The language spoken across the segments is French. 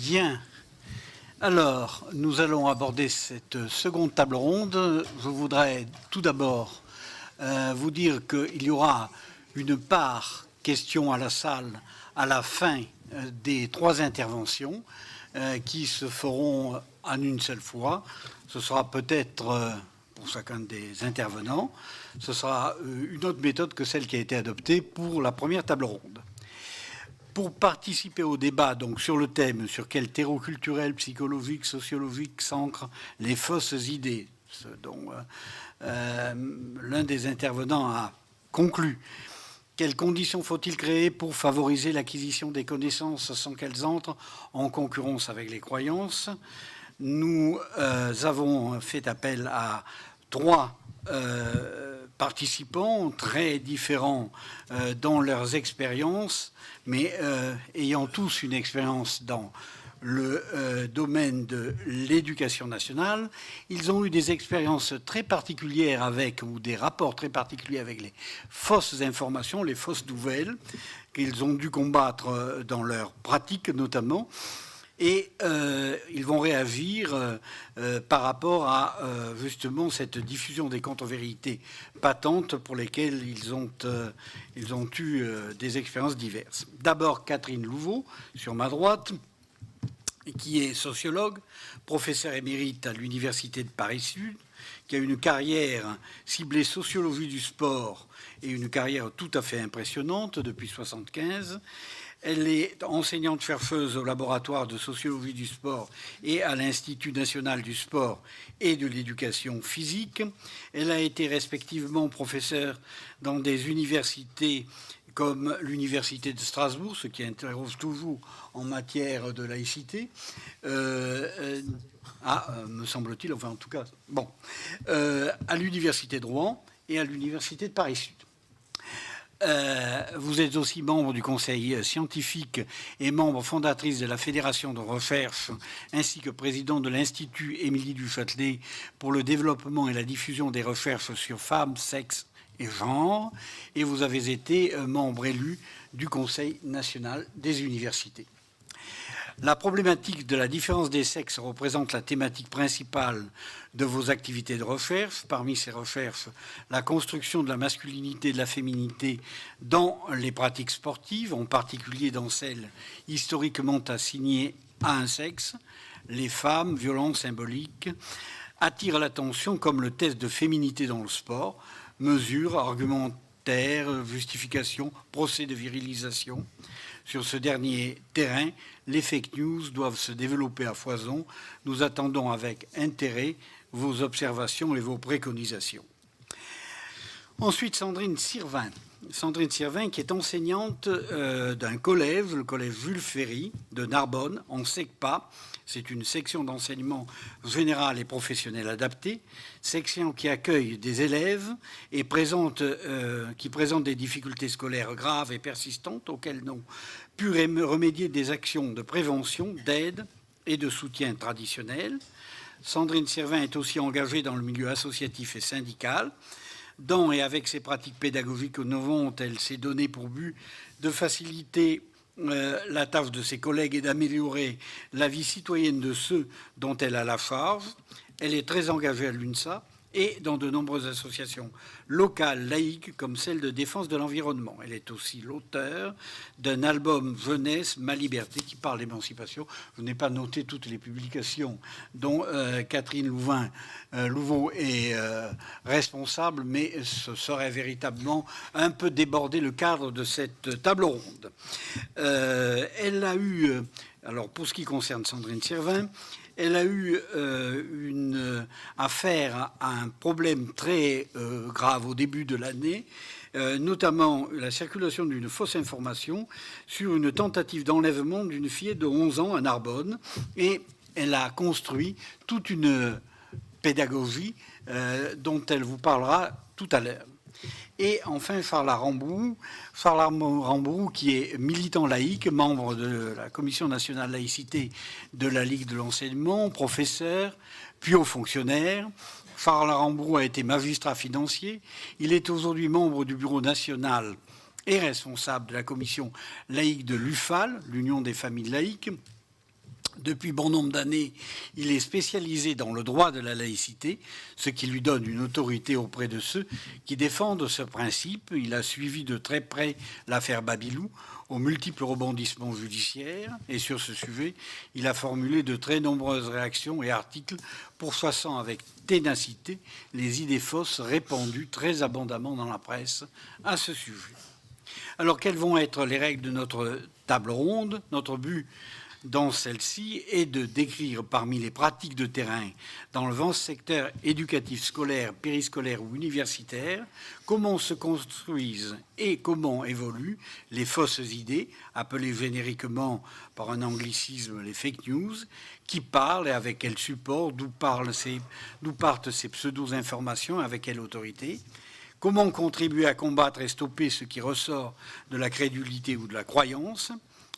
Bien. Alors, nous allons aborder cette seconde table ronde. Je voudrais tout d'abord vous dire qu'il y aura une part questions à la salle à la fin des trois interventions qui se feront en une seule fois. Ce sera peut-être pour chacun des intervenants. Ce sera une autre méthode que celle qui a été adoptée pour la première table ronde. Pour participer au débat donc, sur le thème sur quel terreau culturel, psychologique, sociologique s'ancrent les fausses idées, ce dont l'un des intervenants a conclu. Quelles conditions faut-il créer pour favoriser l'acquisition des connaissances sans qu'elles entrent en concurrence avec les croyances? Nous avons fait appel à trois participants très différents dans leurs expériences, mais ayant tous une expérience dans le domaine de l'éducation nationale. Ils ont eu des expériences très particulières avec, ou des rapports très particuliers avec les fausses informations, les fausses nouvelles, qu'ils ont dû combattre dans leur pratique notamment. Et ils vont réagir par rapport à justement cette diffusion des contre-vérités patentes pour lesquelles ils ont eu des expériences diverses. D'abord Catherine Louveau, sur ma droite, qui est sociologue, professeur émérite à l'Université de Paris-Sud, qui a une carrière ciblée sociologie du sport et une carrière tout à fait impressionnante depuis 1975. Elle est enseignante-chercheuse au laboratoire de sociologie du sport et à l'Institut national du sport et de l'éducation physique. Elle a été respectivement professeure dans des universités comme l'Université de Strasbourg, ce qui interroge toujours en matière de laïcité, me semble-t-il, enfin en tout cas, bon, à l'Université de Rouen et à l'Université de Paris-Sud. Vous êtes aussi membre du conseil scientifique et membre fondatrice de la Fédération de recherche, ainsi que président de l'Institut Émilie du Châtelet pour le développement et la diffusion des recherches sur femmes, sexe et genre, et vous avez été membre élu du Conseil national des universités. La problématique de la différence des sexes représente la thématique principale de vos activités de recherche. Parmi ces recherches, la construction de la masculinité et de la féminité dans les pratiques sportives, en particulier dans celles historiquement assignées à un sexe, les femmes, violences symboliques, attirent l'attention comme le test de féminité dans le sport, mesures, argumentaires, justifications, procès de virilisation. Sur ce dernier terrain, les fake news doivent se développer à foison. Nous attendons avec intérêt vos observations et vos préconisations. Ensuite, Sandrine Sirvin. Sandrine Sirvin, qui est enseignante d'un collège, le collège Jules Ferry de Narbonne, en SECPA. C'est une section d'enseignement général et professionnel adapté, section qui accueille des élèves et qui présente des difficultés scolaires graves et persistantes auxquelles n'ont pu remédier des actions de prévention, d'aide et de soutien traditionnels. Sandrine Sirvin est aussi engagée dans le milieu associatif et syndical. Dans et avec ses pratiques pédagogiques innovantes, elle s'est donnée pour but de faciliter la tâche de ses collègues et d'améliorer la vie citoyenne de ceux dont elle a la charge. Elle est très engagée à l'UNSA et dans de nombreuses associations locales laïques comme celle de défense de l'environnement. Elle est aussi l'auteur d'un album Jeunesse, ma liberté qui parle d'émancipation. Je n'ai pas noté toutes les publications dont Catherine Louveau est responsable, mais ce serait véritablement un peu déborder le cadre de cette table ronde. Elle a eu, alors pour ce qui concerne Sandrine Sirvin, elle a eu une affaire à un problème très grave au début de l'année, notamment la circulation d'une fausse information sur une tentative d'enlèvement d'une fillette de 11 ans à Narbonne. Et elle a construit toute une pédagogie dont elle vous parlera tout à l'heure. Et enfin, Charles Rambourou, qui est militant laïque, membre de la Commission nationale laïcité de la Ligue de l'enseignement, professeur, puis haut fonctionnaire. Charles Rambourou a été magistrat financier. Il est aujourd'hui membre du bureau national et responsable de la commission laïque de l'UFAL, l'Union des familles laïques. Depuis bon nombre d'années, il est spécialisé dans le droit de la laïcité, ce qui lui donne une autorité auprès de ceux qui défendent ce principe. Il a suivi de très près l'affaire Babilou, aux multiples rebondissements judiciaires, et sur ce sujet, il a formulé de très nombreuses réactions et articles poursuivant avec ténacité les idées fausses répandues très abondamment dans la presse à ce sujet. Alors, quelles vont être les règles de notre table ronde? Notre but dans celle-ci est de décrire parmi les pratiques de terrain dans le vaste secteur éducatif, scolaire, périscolaire ou universitaire, comment se construisent et comment évoluent les fausses idées, appelées génériquement par un anglicisme les fake news, qui parlent et avec quel support, d'où partent ces pseudo-informations, avec quelle autorité. Comment contribuer à combattre et stopper ce qui ressort de la crédulité ou de la croyance?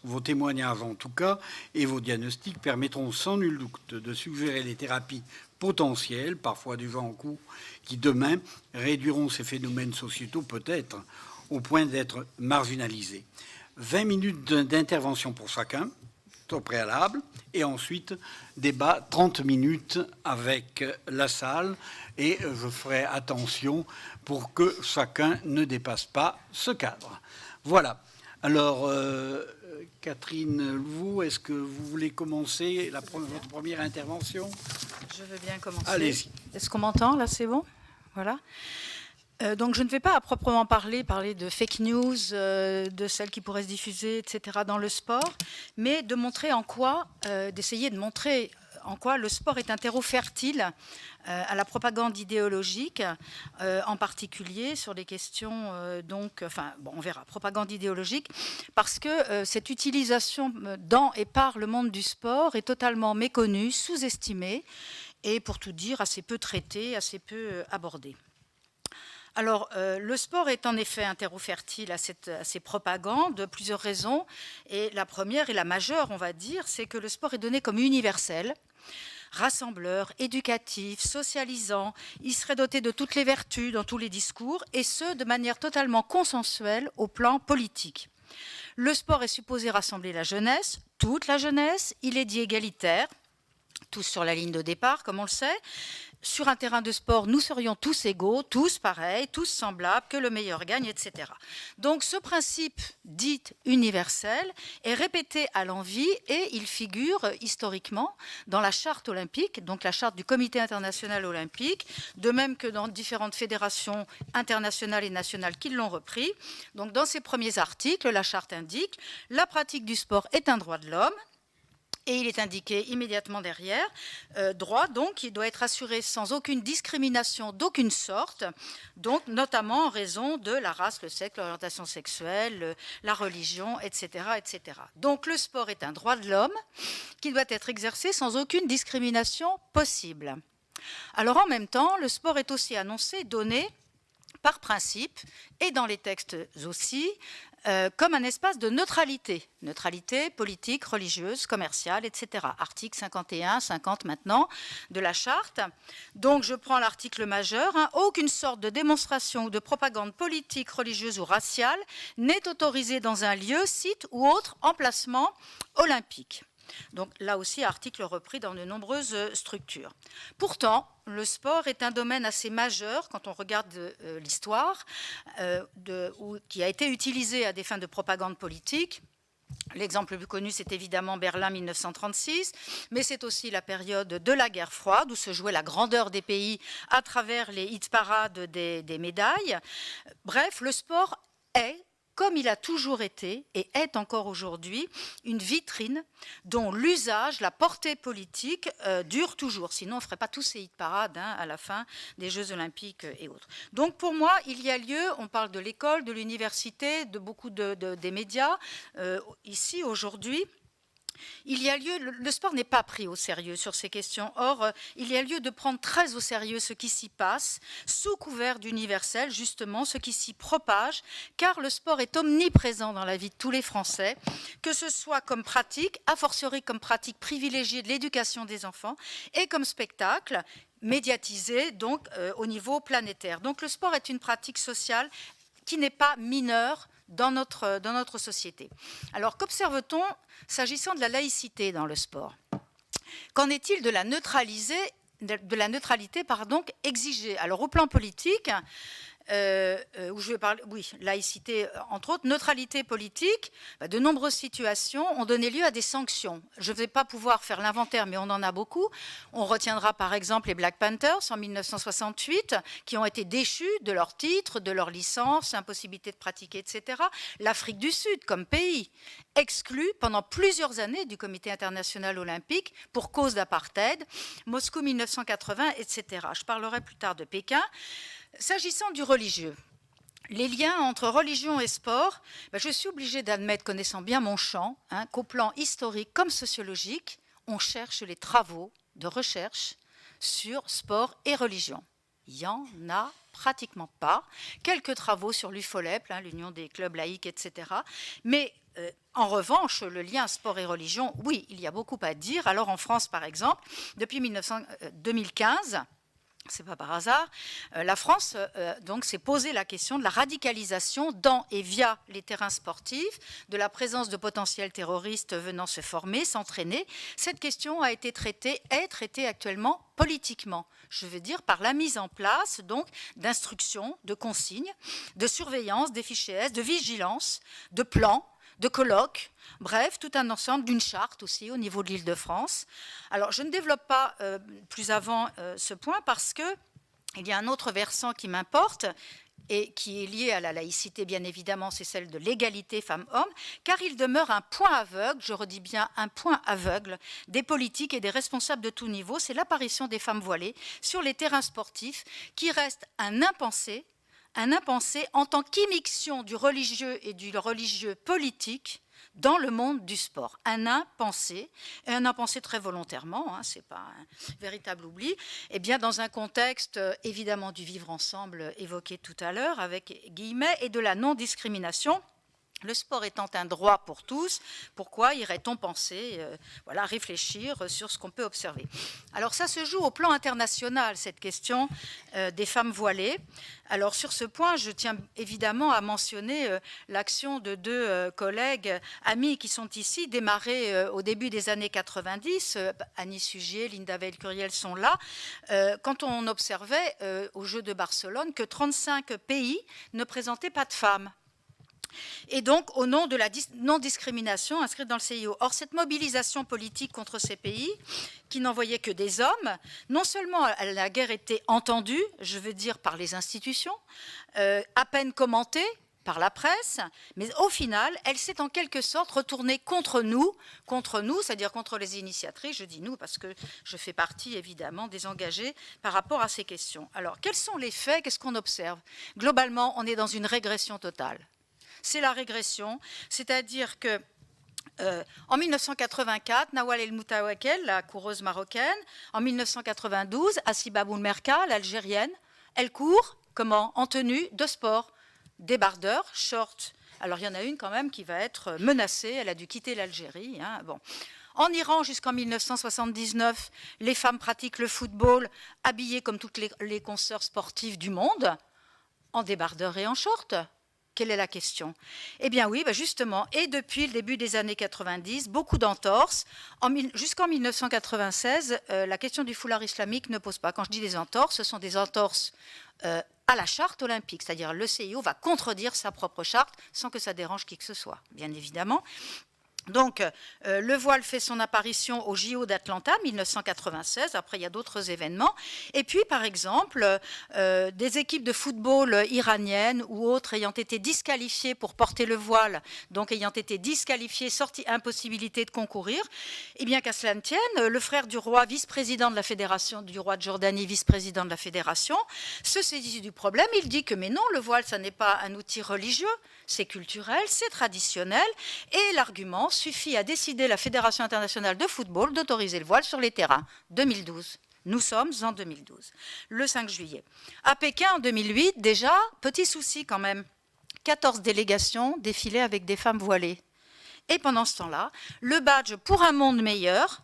Vos témoignages, en tout cas, et vos diagnostics permettront sans nul doute de suggérer les thérapies potentielles, parfois du vent en coup, qui demain réduiront ces phénomènes sociétaux peut-être au point d'être marginalisés. 20 minutes d'intervention pour chacun, au préalable, et ensuite débat 30 minutes avec la salle, et je ferai attention pour que chacun ne dépasse pas ce cadre. Voilà. Alors, Catherine, vous, est-ce que vous voulez commencer votre première intervention? Je veux bien commencer. Allez-y. Est-ce qu'on m'entend? Là, c'est bon? Voilà. Donc, je ne vais pas à proprement parler de fake news, de celles qui pourraient se diffuser, etc., dans le sport, mais de montrer d'essayer de montrer en quoi le sport est un terreau fertile à la propagande idéologique, en particulier sur les questions, on verra, propagande idéologique, parce que cette utilisation dans et par le monde du sport est totalement méconnue, sous-estimée, et pour tout dire, assez peu traitée, assez peu abordée. Alors, le sport est en effet un terreau fertile à ces propagandes, de plusieurs raisons. Et la première et la majeure, on va dire, c'est que le sport est donné comme universel, rassembleur, éducatif, socialisant. Il serait doté de toutes les vertus dans tous les discours, et ce, de manière totalement consensuelle au plan politique. Le sport est supposé rassembler la jeunesse, toute la jeunesse. Il est dit égalitaire, tous sur la ligne de départ, comme on le sait. Sur un terrain de sport, nous serions tous égaux, tous pareils, tous semblables, que le meilleur gagne, etc. Donc ce principe dit universel est répété à l'envi et il figure historiquement dans la charte olympique, donc la charte du Comité international olympique, de même que dans différentes fédérations internationales et nationales qui l'ont repris. Donc dans ces premiers articles, la charte indique « La pratique du sport est un droit de l'homme ». Et il est indiqué immédiatement derrière, droit donc qui doit être assuré sans aucune discrimination d'aucune sorte, donc notamment en raison de la race, le sexe, l'orientation sexuelle, la religion, etc., etc. Donc le sport est un droit de l'homme qui doit être exercé sans aucune discrimination possible. Alors en même temps, le sport est aussi annoncé, donné par principe, et dans les textes aussi, comme un espace de neutralité politique, religieuse, commerciale, etc. Article 51, 50 maintenant de la charte. Donc je prends l'article majeur. Aucune sorte de démonstration ou de propagande politique, religieuse ou raciale n'est autorisée dans un lieu, site ou autre emplacement olympique. Donc là aussi, article repris dans de nombreuses structures. Pourtant, le sport est un domaine assez majeur quand on regarde l'histoire, qui a été utilisé à des fins de propagande politique. L'exemple le plus connu, c'est évidemment Berlin 1936, mais c'est aussi la période de la guerre froide, où se jouait la grandeur des pays à travers les hit-parades des médailles. Bref, le sport est, comme il a toujours été et est encore aujourd'hui, une vitrine dont l'usage, la portée politique dure toujours. Sinon, on ne ferait pas tous ces hit-parades à la fin des Jeux olympiques et autres. Donc pour moi, il y a lieu, on parle de l'école, de l'université, de beaucoup des médias, ici aujourd'hui, il y a lieu, le sport n'est pas pris au sérieux sur ces questions. Or, il y a lieu de prendre très au sérieux ce qui s'y passe, sous couvert d'universel, justement, ce qui s'y propage, car le sport est omniprésent dans la vie de tous les Français, que ce soit comme pratique, a fortiori comme pratique privilégiée de l'éducation des enfants, et comme spectacle, médiatisé, donc au niveau planétaire. Donc le sport est une pratique sociale qui n'est pas mineure dans notre société. Alors qu'observe-t-on s'agissant de la laïcité dans le sport ? Qu'en est-il de la neutralité exigée? Alors au plan politique, où je vais parler, oui, laïcité entre autres, neutralité politique, de nombreuses situations ont donné lieu à des sanctions. Je ne vais pas pouvoir faire l'inventaire, mais on en a beaucoup. On retiendra par exemple les Black Panthers en 1968, qui ont été déchus de leurs titres, de leurs licences, impossibilité de pratiquer, etc. L'Afrique du Sud, comme pays, exclu pendant plusieurs années du Comité international olympique pour cause d'apartheid, Moscou 1980, etc. Je parlerai plus tard de Pékin. S'agissant du religieux, les liens entre religion et sport, je suis obligée d'admettre, connaissant bien mon champ, qu'au plan historique comme sociologique, on cherche les travaux de recherche sur sport et religion. Il n'y en a pratiquement pas. Quelques travaux sur l'UFOLEP, l'Union des clubs laïcs, etc. Mais en revanche, le lien sport et religion, oui, il y a beaucoup à dire. Alors en France, par exemple, depuis 2015, c'est pas par hasard, la France donc s'est posé la question de la radicalisation dans et via les terrains sportifs, de la présence de potentiels terroristes venant se former, s'entraîner. Cette question est traitée actuellement politiquement. Je veux dire par la mise en place donc d'instructions, de consignes, de surveillance, des fichiers S, de vigilance, de plans, de colloques, bref, tout un ensemble, d'une charte aussi au niveau de l'Île-de-France. Alors, je ne développe pas plus avant ce point parce qu'il y a un autre versant qui m'importe et qui est lié à la laïcité, bien évidemment, c'est celle de l'égalité femmes-hommes, car il demeure un point aveugle, je redis bien un point aveugle, des politiques et des responsables de tout niveau, c'est l'apparition des femmes voilées sur les terrains sportifs qui reste un impensé en tant qu'immixtion du religieux et du religieux politique dans le monde du sport. Un impensé, et un impensé très volontairement, ce n'est pas un véritable oubli, et bien dans un contexte évidemment du vivre ensemble évoqué tout à l'heure avec guillemets et de la non-discrimination. Le sport étant un droit pour tous, pourquoi irait-on penser, réfléchir sur ce qu'on peut observer? Alors ça se joue au plan international, cette question des femmes voilées. Alors sur ce point, je tiens évidemment à mentionner l'action de deux collègues, amis qui sont ici, démarrés au début des années 90. Annie Sugier, Linda Veil-Curiel sont là. Quand on observait aux Jeux de Barcelone que 35 pays ne présentaient pas de femmes. Et donc, au nom de la non-discrimination inscrite dans le CIO. Or, cette mobilisation politique contre ces pays, qui n'envoyaient que des hommes, non seulement la guerre était entendue, je veux dire par les institutions, à peine commentée par la presse, mais au final, elle s'est en quelque sorte retournée contre nous, c'est-à-dire contre les initiatrices, je dis nous parce que je fais partie évidemment des engagés par rapport à ces questions. Alors, quels sont les faits? Qu'est-ce qu'on observe? Globalement, on est dans une régression totale. C'est la régression, c'est-à-dire que en 1984, Nawal El Moutawakel, la coureuse marocaine, en 1992, Hassiba Boulmerka, l'algérienne, elle court, comment? En tenue de sport, débardeur, short. Alors il y en a une quand même qui va être menacée, elle a dû quitter l'Algérie. Bon. En Iran, jusqu'en 1979, les femmes pratiquent le football habillées comme toutes les consoeurs sportives du monde, en débardeur et en short. Quelle est la question? Eh bien oui, justement, et depuis le début des années 90, beaucoup d'entorses. Jusqu'en 1996, la question du foulard islamique ne pose pas. Quand je dis des entorses, ce sont des entorses à la charte olympique, c'est-à-dire le CIO va contredire sa propre charte sans que ça dérange qui que ce soit, bien évidemment. Donc, le voile fait son apparition au JO d'Atlanta, 1996. Après, il y a d'autres événements. Et puis, par exemple, des équipes de football iraniennes ou autres ayant été disqualifiées pour porter le voile, donc ayant été disqualifiées, sorties impossibilité de concourir, eh bien, qu'à cela ne tienne, le frère du roi, vice-président de la fédération, du roi de Jordanie, vice-président de la fédération, se saisit du problème. Il dit que, mais non, le voile, ça n'est pas un outil religieux, c'est culturel, c'est traditionnel, et l'argument suffit à décider la Fédération internationale de football d'autoriser le voile sur les terrains. 2012. Nous sommes en 2012, le 5 juillet. À Pékin, en 2008, déjà, petit souci quand même, 14 délégations défilaient avec des femmes voilées. Et pendant ce temps-là, le badge pour un monde meilleur,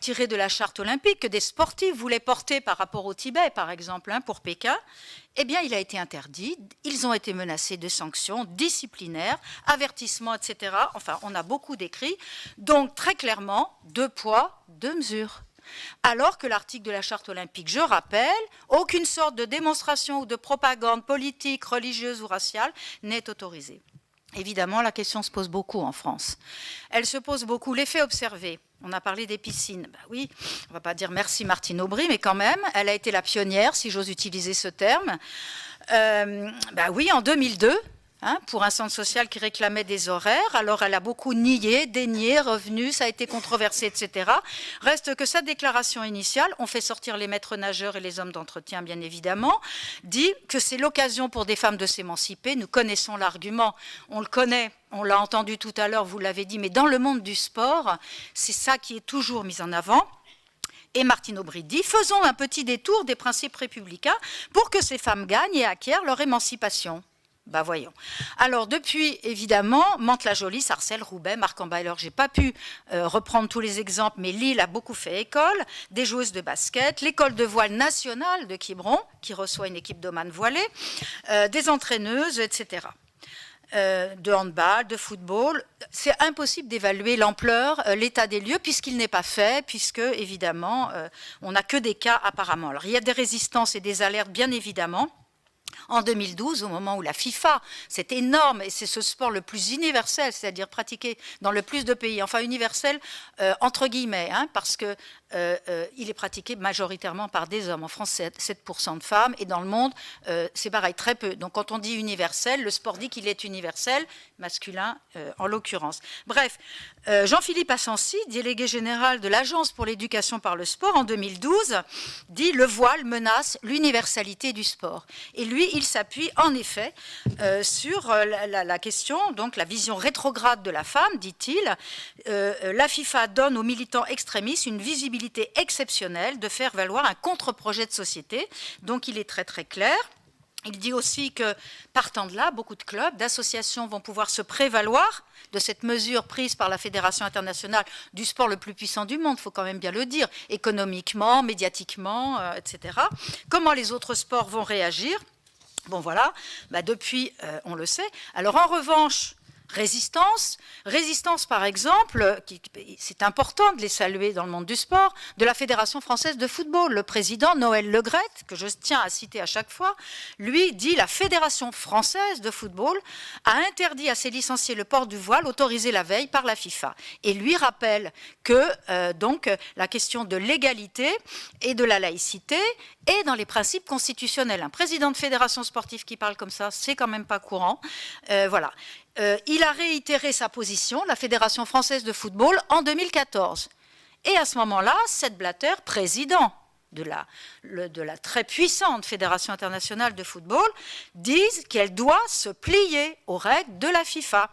tiré de la charte olympique que des sportifs voulaient porter par rapport au Tibet, par exemple, pour Pékin, eh bien, il a été interdit. Ils ont été menacés de sanctions disciplinaires, avertissements, etc. Enfin, on a beaucoup d'écrits. Donc, très clairement, 2 poids, 2 mesures. alors que l'article de la Charte olympique, je rappelle, aucune sorte de démonstration ou de propagande politique, religieuse ou raciale n'est autorisée. Évidemment, la question se pose beaucoup en France. Elle se pose beaucoup. L'effet observé, on a parlé des piscines. Ben oui, on ne va pas dire merci Martine Aubry, mais quand même, elle a été la pionnière, si j'ose utiliser ce terme. Ben oui, en 2002, pour un centre social qui réclamait des horaires. Alors, elle a beaucoup nié, dénié, revenu, ça a été controversé, etc. Reste que sa déclaration initiale, on fait sortir les maîtres nageurs et les hommes d'entretien, bien évidemment, dit que c'est l'occasion pour des femmes de s'émanciper. Nous connaissons l'argument, on le connaît, on l'a entendu tout à l'heure, vous l'avez dit, mais dans le monde du sport, c'est ça qui est toujours mis en avant. Et Martine Aubry dit, faisons un petit détour des principes républicains pour que ces femmes gagnent et acquièrent leur émancipation. Ben voyons. Alors depuis, évidemment, Mantes-la-Jolie, Sarcelles, Roubaix, Marc-en-Bas. Alors j'ai pas pu reprendre tous les exemples, mais Lille a beaucoup fait école, des joueuses de basket, l'école de voile nationale de Quiberon, qui reçoit une équipe d'oman voilée, des entraîneuses, etc. De handball, de football. C'est impossible d'évaluer l'ampleur, l'état des lieux, puisqu'il n'est pas fait, puisque, évidemment, on n'a que des cas apparemment. Alors il y a des résistances et des alertes, bien évidemment. En 2012, au moment où la FIFA, c'est énorme, et c'est ce sport le plus universel, c'est-à-dire pratiqué dans le plus de pays, enfin universel entre guillemets, parce que il est pratiqué majoritairement par des hommes. En France, 7% de femmes, et dans le monde, c'est pareil, très peu. Donc quand on dit universel, le sport dit qu'il est universel, masculin en l'occurrence. Bref, Jean-Philippe Assensi, délégué général de l'Agence pour l'éducation par le sport en 2012, dit « Le voile menace l'universalité du sport ». Et lui, il s'appuie en effet sur la question, donc la vision rétrograde de la femme, dit-il. La FIFA donne aux militants extrémistes une visibilité exceptionnelle de faire valoir un contre-projet de société. Donc il est très très clair. Il dit aussi que, partant de là, beaucoup de clubs, d'associations vont pouvoir se prévaloir de cette mesure prise par la Fédération internationale du sport le plus puissant du monde, il faut quand même bien le dire, économiquement, médiatiquement, etc. Comment les autres sports vont réagir? Bon voilà, depuis, on le sait. Alors en revanche, résistance par exemple, c'est important de les saluer dans le monde du sport, de la Fédération française de football. Le président Noël Le Graët, que je tiens à citer à chaque fois, lui dit la Fédération française de football a interdit à ses licenciés le port du voile autorisé la veille par la FIFA. Et lui rappelle que donc la question de l'égalité et de la laïcité est dans les principes constitutionnels. Un président de fédération sportive qui parle comme ça, c'est quand même pas courant. Voilà. Il a réitéré sa position, la Fédération française de football, en 2014. Et à ce moment-là, Sepp Blatter, président de la très puissante Fédération internationale de football, dit qu'elle doit se plier aux règles de la FIFA.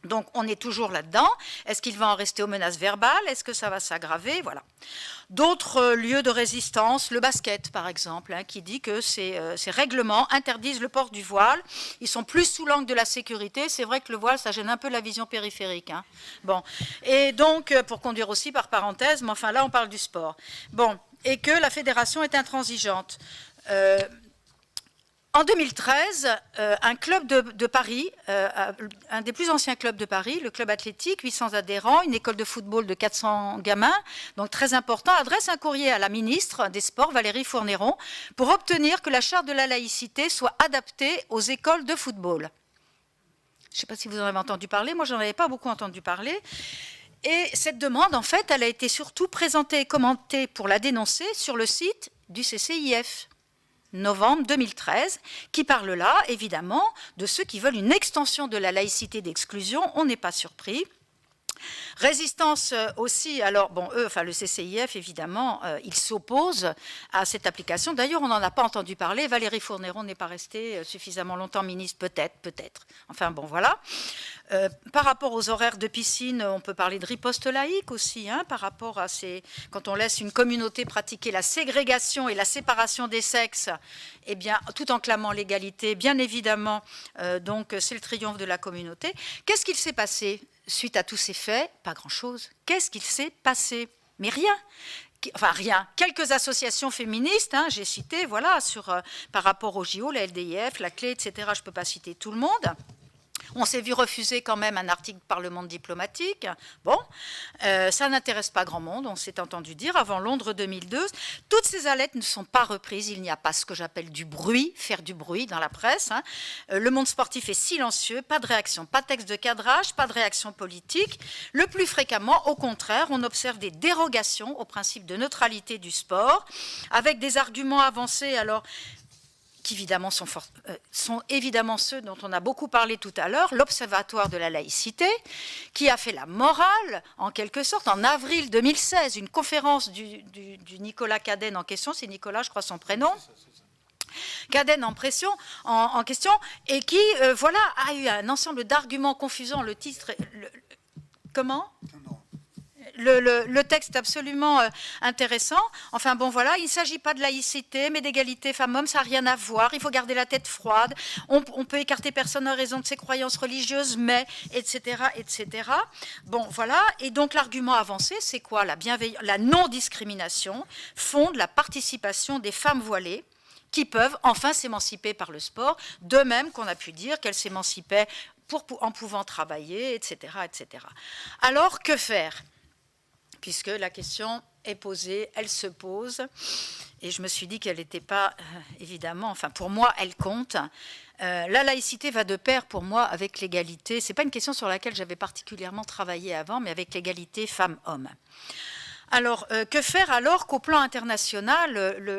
Donc on est toujours là-dedans. Est-ce qu'il va en rester aux menaces verbales? Est-ce que ça va s'aggraver? Voilà. D'autres lieux de résistance, le basket par exemple, qui dit que ces règlements interdisent le port du voile. Ils sont plus sous l'angle de la sécurité. C'est vrai que le voile, ça gêne un peu la vision périphérique. Bon. Et donc, pour conduire aussi par parenthèse, mais enfin là on parle du sport. Bon. Et que la fédération est intransigeante. En 2013, un club de Paris, un des plus anciens clubs de Paris, le club athlétique, 800 adhérents, une école de football de 400 gamins, donc très important, adresse un courrier à la ministre des Sports, Valérie Fourniron, pour obtenir que la charte de la laïcité soit adaptée aux écoles de football. Je ne sais pas si vous en avez entendu parler, moi je n'en avais pas beaucoup entendu parler. Et cette demande, en fait, elle a été surtout présentée et commentée pour la dénoncer sur le site du CCIF. Novembre 2013, qui parle là, évidemment, de ceux qui veulent une extension de la laïcité d'exclusion. On n'est pas surpris. Résistance aussi, alors bon, eux, enfin le CCIF, évidemment, ils s'opposent à cette application. D'ailleurs, on n'en a pas entendu parler. Valérie Fourniron n'est pas restée suffisamment longtemps ministre, peut-être. Enfin bon, voilà. Par rapport aux horaires de piscine, on peut parler de riposte laïque aussi, par rapport à quand on laisse une communauté pratiquer la ségrégation et la séparation des sexes, eh bien, tout en clamant l'égalité, bien évidemment, donc c'est le triomphe de la communauté. Qu'est-ce qu'il s'est passé suite à tous ces faits? Pas grand-chose. Qu'est-ce qu'il s'est passé? Mais rien. Enfin, rien. Quelques associations féministes, j'ai cité, voilà, par rapport au JO, la LDIF, la Clé, etc. Je ne peux pas citer tout le monde. On s'est vu refuser quand même un article par le Monde diplomatique. Bon, ça n'intéresse pas grand monde, on s'est entendu dire, avant Londres 2002. Toutes ces alertes ne sont pas reprises. Il n'y a pas ce que j'appelle du bruit, faire du bruit dans la presse. Hein. Le monde sportif est silencieux, pas de réaction, pas de texte de cadrage, pas de réaction politique. Le plus fréquemment, au contraire, on observe des dérogations au principe de neutralité du sport, avec des arguments avancés, alors qui évidemment sont évidemment ceux dont on a beaucoup parlé tout à l'heure, l'Observatoire de la laïcité, qui a fait la morale, en quelque sorte, en avril 2016, une conférence du Nicolas Cadenne en question, c'est Nicolas, je crois, son prénom, Cadenne en question, et qui, voilà, a eu un ensemble d'arguments confusants, le titre... comment ? Le texte est absolument intéressant. Enfin bon, voilà, il ne s'agit pas de laïcité, mais d'égalité femmes-hommes, ça n'a rien à voir. Il faut garder la tête froide. On peut écarter personne en raison de ses croyances religieuses, mais, etc., etc. Bon, voilà. Et donc, l'argument avancé, c'est quoi? La non-discrimination fonde la participation des femmes voilées qui peuvent enfin s'émanciper par le sport, de même qu'on a pu dire qu'elles s'émancipaient en pouvant travailler, etc., etc. Alors, que faire? Puisque la question est posée, elle se pose, et je me suis dit qu'elle n'était pas, évidemment, enfin pour moi, elle compte. La laïcité va de pair pour moi avec l'égalité. Ce n'est pas une question sur laquelle j'avais particulièrement travaillé avant, mais avec l'égalité femmes-hommes. Alors, que faire alors qu'au plan international,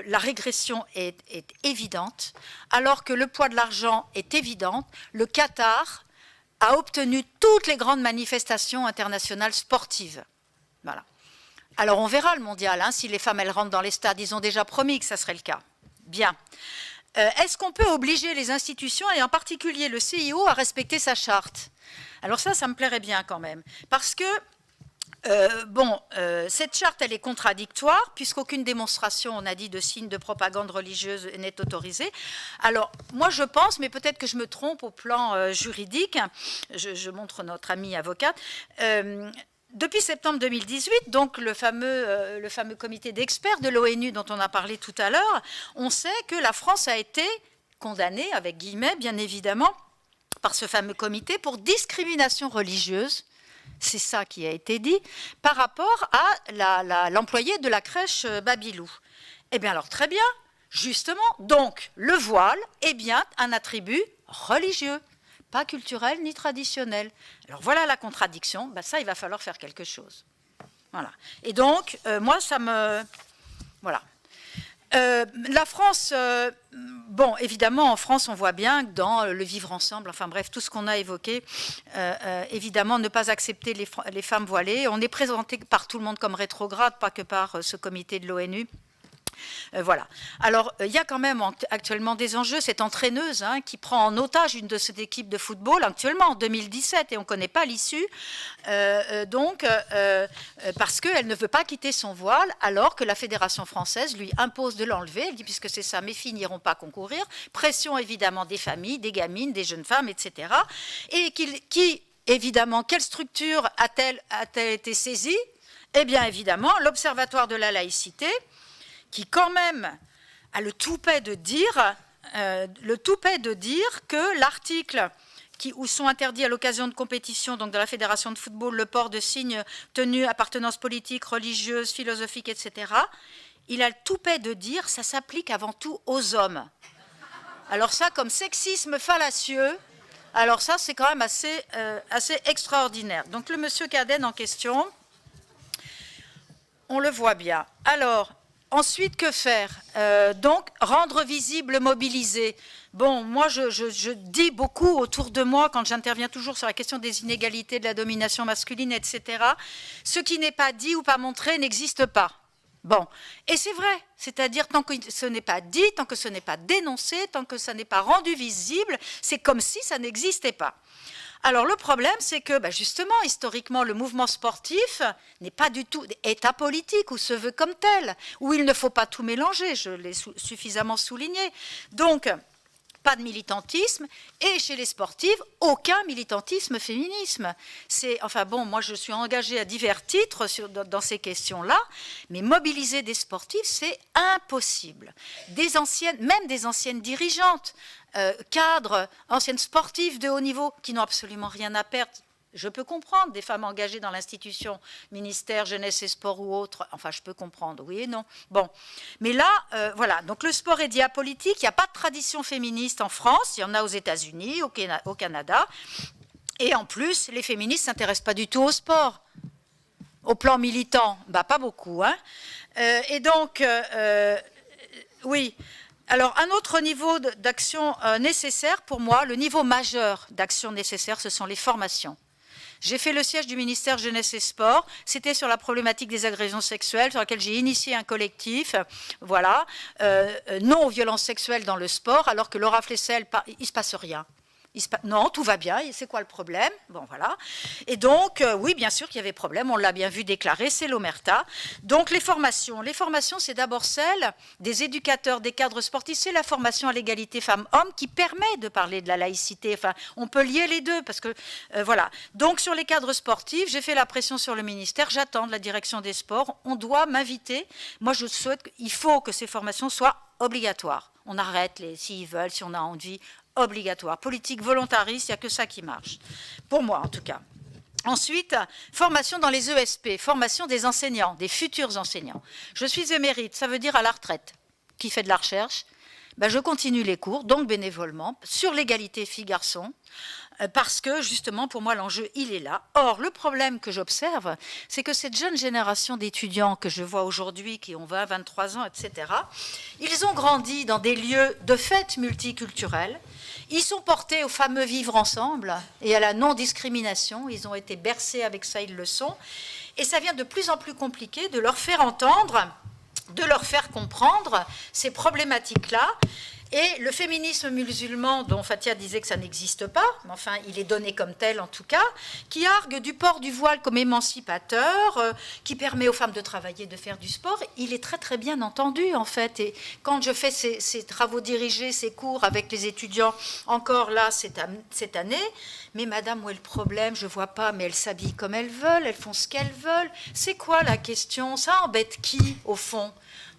la régression est évidente, alors que le poids de l'argent est évident? Le Qatar a obtenu toutes les grandes manifestations internationales sportives. Voilà. Alors on verra le mondial, hein, si les femmes elles rentrent dans les stades, ils ont déjà promis que ça serait le cas. Bien. Est-ce qu'on peut obliger les institutions, et en particulier le CIO, à respecter sa charte? Alors ça me plairait bien quand même. Parce que, cette charte, elle est contradictoire, puisqu'aucune démonstration, on a dit, de signes de propagande religieuse n'est autorisée. Alors, moi je pense, mais peut-être que je me trompe au plan juridique, je montre notre amie avocate, depuis septembre 2018, donc le fameux comité d'experts de l'ONU dont on a parlé tout à l'heure, on sait que la France a été condamnée, avec guillemets bien évidemment, par ce fameux comité pour discrimination religieuse, c'est ça qui a été dit, par rapport à l'employé de la crèche Babylou. Eh bien alors très bien, justement, donc le voile est bien un attribut religieux, pas culturel ni traditionnel. Alors voilà la contradiction, ben ça il va falloir faire quelque chose. Voilà. Et donc, moi ça me... Voilà. La France, bon évidemment en France on voit bien que dans le vivre ensemble, enfin bref, tout ce qu'on a évoqué, évidemment ne pas accepter les femmes voilées, on est présenté par tout le monde comme rétrograde, pas que par ce comité de l'ONU. Voilà. Alors, il y a quand même actuellement des enjeux. Cette entraîneuse hein, qui prend en otage une de cette équipe de football actuellement en 2017 et on ne connaît pas l'issue, parce qu'elle ne veut pas quitter son voile alors que la Fédération française lui impose de l'enlever. Elle dit puisque c'est ça, mes filles n'iront pas concourir. Pression évidemment des familles, des gamines, des jeunes femmes, etc. Et évidemment, quelle structure a-t-elle été saisie? Eh bien évidemment, l'Observatoire de la laïcité, qui quand même a le toupet de dire que l'article où sont interdits à l'occasion de compétitions, donc de la Fédération de football, le port de signes, tenue, appartenance politique, religieuse, philosophique, etc., il a le toupet de dire ça s'applique avant tout aux hommes. Alors ça, comme sexisme fallacieux, alors ça, c'est quand même assez extraordinaire. Donc le monsieur Cadenne en question, on le voit bien. Alors... Ensuite, que faire? Donc, rendre visible, mobiliser. Bon, moi, je dis beaucoup autour de moi, quand j'interviens toujours sur la question des inégalités, de la domination masculine, etc., ce qui n'est pas dit ou pas montré n'existe pas. Bon, et c'est vrai, c'est-à-dire tant que ce n'est pas dit, tant que ce n'est pas dénoncé, tant que ça n'est pas rendu visible, c'est comme si ça n'existait pas. Alors le problème, c'est que justement, historiquement, le mouvement sportif n'est pas du tout, est apolitique ou se veut comme tel, où il ne faut pas tout mélanger, je l'ai suffisamment souligné. Donc, pas de militantisme, et chez les sportives, aucun militantisme féminisme. Enfin bon, moi je suis engagée à divers titres dans ces questions-là, mais mobiliser des sportifs, c'est impossible. Même des anciennes dirigeantes, cadres, anciennes sportives de haut niveau, qui n'ont absolument rien à perdre. Je peux comprendre des femmes engagées dans l'institution, ministère, jeunesse et sport ou autre. Enfin, je peux comprendre, oui et non. Bon, mais là, voilà. Donc le sport est dit apolitique. Il n'y a pas de tradition féministe en France. Il y en a aux États-Unis, au Canada. Et en plus, les féministes ne s'intéressent pas du tout au sport. Au plan militant, bah, pas beaucoup. Hein. Et donc, oui. Alors, un autre niveau d'action nécessaire, pour moi, le niveau majeur d'action nécessaire, ce sont les formations. J'ai fait le siège du ministère Jeunesse et Sport. C'était sur la problématique des agressions sexuelles, sur laquelle j'ai initié un collectif, voilà, non aux violences sexuelles dans le sport, alors que Laura Flessel, il ne se passe rien. Non, tout va bien, c'est quoi le problème? Bon, voilà. Et donc, oui, bien sûr qu'il y avait problème, on l'a bien vu déclarer, c'est l'Omerta. Donc, les formations, c'est d'abord celle des éducateurs, des cadres sportifs, c'est la formation à l'égalité femmes-hommes qui permet de parler de la laïcité. Enfin, on peut lier les deux, parce que, voilà. Donc, sur les cadres sportifs, j'ai fait la pression sur le ministère, j'attends de la direction des sports, on doit m'inviter. Moi, je souhaite, il faut que ces formations soient obligatoires. On arrête, s'ils veulent, si on a envie, obligatoire. Politique volontariste, il n'y a que ça qui marche. Pour moi, en tout cas. Ensuite, formation dans les ESP, formation des enseignants, des futurs enseignants. Je suis émérite, ça veut dire à la retraite. Qui fait de la recherche? Ben, je continue les cours, donc bénévolement, sur l'égalité filles-garçons, parce que, justement, pour moi, l'enjeu, il est là. Or, le problème que j'observe, c'est que cette jeune génération d'étudiants que je vois aujourd'hui, qui ont 20, 23 ans, etc., ils ont grandi dans des lieux de fête multiculturels. Ils sont portés au fameux vivre ensemble et à la non-discrimination. Ils ont été bercés avec ça, ils le sont. Et ça vient de plus en plus compliqué de leur faire entendre, de leur faire comprendre ces problématiques-là. Et le féminisme musulman, dont Fathia disait que ça n'existe pas, mais enfin il est donné comme tel en tout cas, qui argue du port du voile comme émancipateur, qui permet aux femmes de travailler, de faire du sport, il est très très bien entendu en fait. Et quand je fais ces travaux dirigés, ces cours avec les étudiants, encore là cette année, mais madame, où est le problème? Je ne vois pas, mais elles s'habillent comme elles veulent, elles font ce qu'elles veulent. C'est quoi la question? Ça embête qui au fond?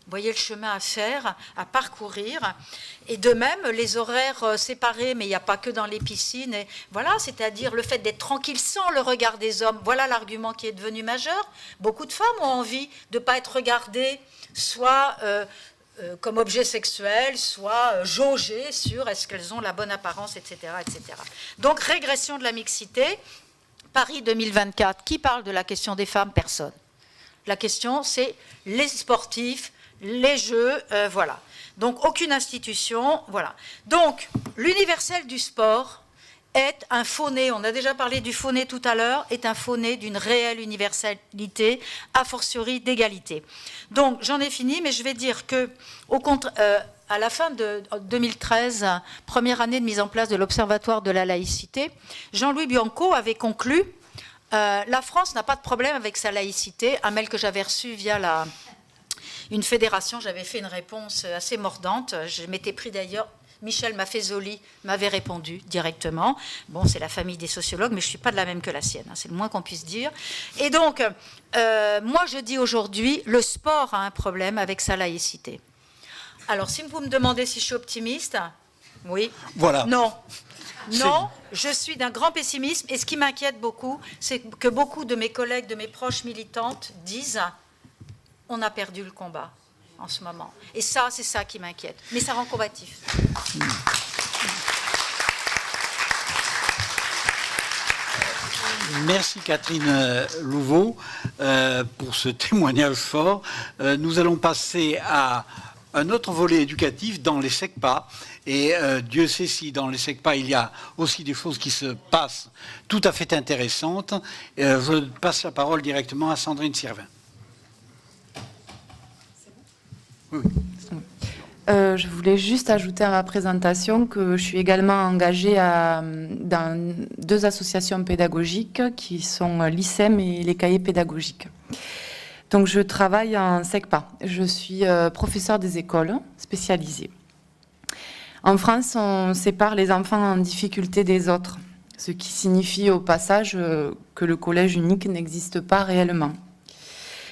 Vous voyez le chemin à faire, à parcourir. Et de même, les horaires séparés, mais il n'y a pas que dans les piscines. Et voilà, c'est-à-dire le fait d'être tranquille sans le regard des hommes. Voilà l'argument qui est devenu majeur. Beaucoup de femmes ont envie de ne pas être regardées, soit comme objet sexuel, soit jaugées sur est-ce qu'elles ont la bonne apparence, etc., etc. Donc, régression de la mixité. Paris 2024, qui parle de la question des femmes? Personne. La question, c'est les sportifs, les jeux, voilà. Donc, aucune institution, voilà. Donc, l'universel du sport est un faux-né, on a déjà parlé du faux-né tout à l'heure, est un faux-né d'une réelle universalité, a fortiori d'égalité. Donc, j'en ai fini, mais je vais dire que, à la fin de 2013, première année de mise en place de l'Observatoire de la laïcité, Jean-Louis Bianco avait conclu la France n'a pas de problème avec sa laïcité, un mail que j'avais reçu via une fédération, j'avais fait une réponse assez mordante. Je m'étais pris d'ailleurs, Michel Maffezoli m'avait répondu directement. Bon, c'est la famille des sociologues, mais je ne suis pas de la même que la sienne, hein, c'est le moins qu'on puisse dire. Et donc, moi je dis aujourd'hui, le sport a un problème avec sa laïcité. Alors, si vous me demandez si je suis optimiste, oui, voilà. Non. Non, je suis d'un grand pessimisme. Et ce qui m'inquiète beaucoup, c'est que beaucoup de mes collègues, de mes proches militantes disent on a perdu le combat en ce moment. Et ça, c'est ça qui m'inquiète. Mais ça rend combatif. Merci Catherine Louveau pour ce témoignage fort. Nous allons passer à un autre volet éducatif dans les SECPA. Et Dieu sait si dans les SECPA, il y a aussi des choses qui se passent tout à fait intéressantes. Je passe la parole directement à Sandrine Sirvin. Oui. Je voulais juste ajouter à ma présentation que je suis également engagée dans 2 associations pédagogiques qui sont l'ICEM et les cahiers pédagogiques. Donc je travaille en SECPA. Je suis professeure des écoles spécialisée. En France, on sépare les enfants en difficulté des autres, ce qui signifie au passage que le collège unique n'existe pas réellement.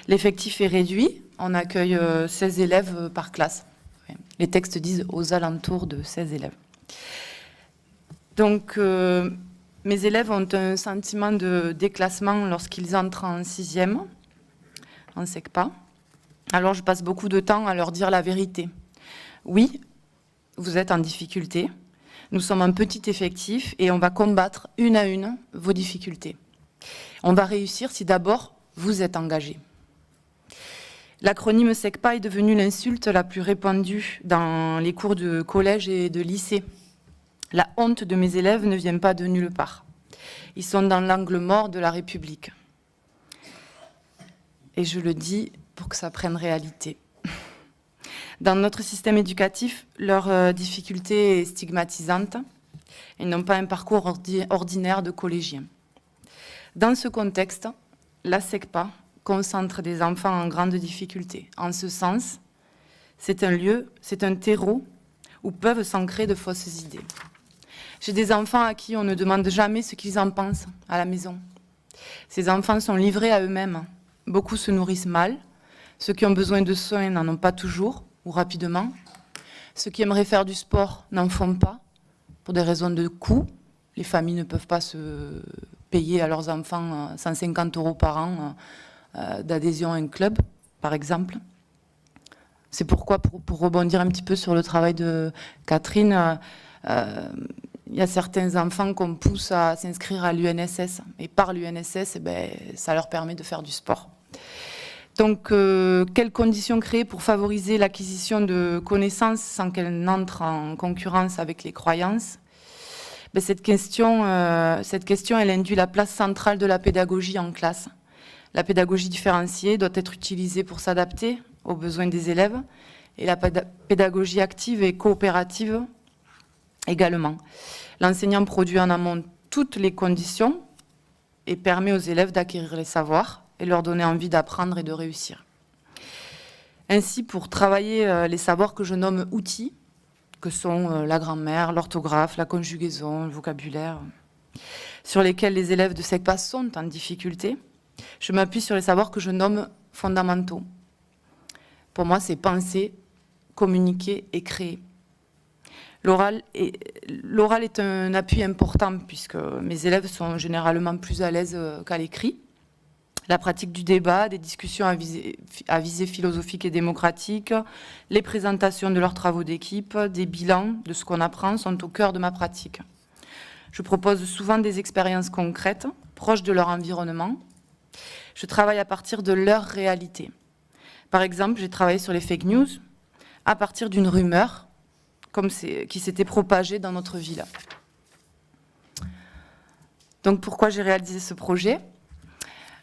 L'effectif est réduit, on accueille 16 élèves par classe. Les textes disent aux alentours de 16 élèves. Donc, mes élèves ont un sentiment de déclassement lorsqu'ils entrent en 6e, en SECPA. Alors, je passe beaucoup de temps à leur dire la vérité. Oui, vous êtes en difficulté. Nous sommes un petit effectif et on va combattre une à une vos difficultés. On va réussir si d'abord vous êtes engagés. L'acronyme SECPA est devenu l'insulte la plus répandue dans les cours de collège et de lycée. La honte de mes élèves ne vient pas de nulle part. Ils sont dans l'angle mort de la République. Et je le dis pour que ça prenne réalité. Dans notre système éducatif, leur difficulté est stigmatisante. Ils n'ont pas un parcours ordinaire de collégiens. Dans ce contexte, la SECPA concentre des enfants en grande difficulté. En ce sens, c'est un lieu, c'est un terreau où peuvent s'ancrer de fausses idées. J'ai des enfants à qui on ne demande jamais ce qu'ils en pensent à la maison. Ces enfants sont livrés à eux-mêmes. Beaucoup se nourrissent mal. Ceux qui ont besoin de soins n'en ont pas toujours ou rapidement. Ceux qui aimeraient faire du sport n'en font pas pour des raisons de coût. Les familles ne peuvent pas se payer à leurs enfants 150 € par an d'adhésion à un club, par exemple. C'est pourquoi, pour rebondir un petit peu sur le travail de Catherine, il y a certains enfants qu'on pousse à s'inscrire à l'UNSS. Et par l'UNSS, ça leur permet de faire du sport. Donc, quelles conditions créer pour favoriser l'acquisition de connaissances sans qu'elles n'entrent en concurrence avec les croyances ? Cette question, elle induit la place centrale de la pédagogie en classe. La pédagogie différenciée doit être utilisée pour s'adapter aux besoins des élèves et la pédagogie active et coopérative également. L'enseignant produit en amont toutes les conditions et permet aux élèves d'acquérir les savoirs et leur donner envie d'apprendre et de réussir. Ainsi, pour travailler les savoirs que je nomme outils, que sont la grammaire, l'orthographe, la conjugaison, le vocabulaire, sur lesquels les élèves de SECPA sont en difficulté, je m'appuie sur les savoirs que je nomme fondamentaux. Pour moi, c'est penser, communiquer et créer. L'oral est un appui important puisque mes élèves sont généralement plus à l'aise qu'à l'écrit. La pratique du débat, des discussions à visée philosophique et démocratique, les présentations de leurs travaux d'équipe, des bilans de ce qu'on apprend sont au cœur de ma pratique. Je propose souvent des expériences concrètes, proches de leur environnement. Je travaille à partir de leur réalité. Par exemple, j'ai travaillé sur les fake news à partir d'une rumeur qui s'était propagée dans notre ville. Donc pourquoi j'ai réalisé ce projet ?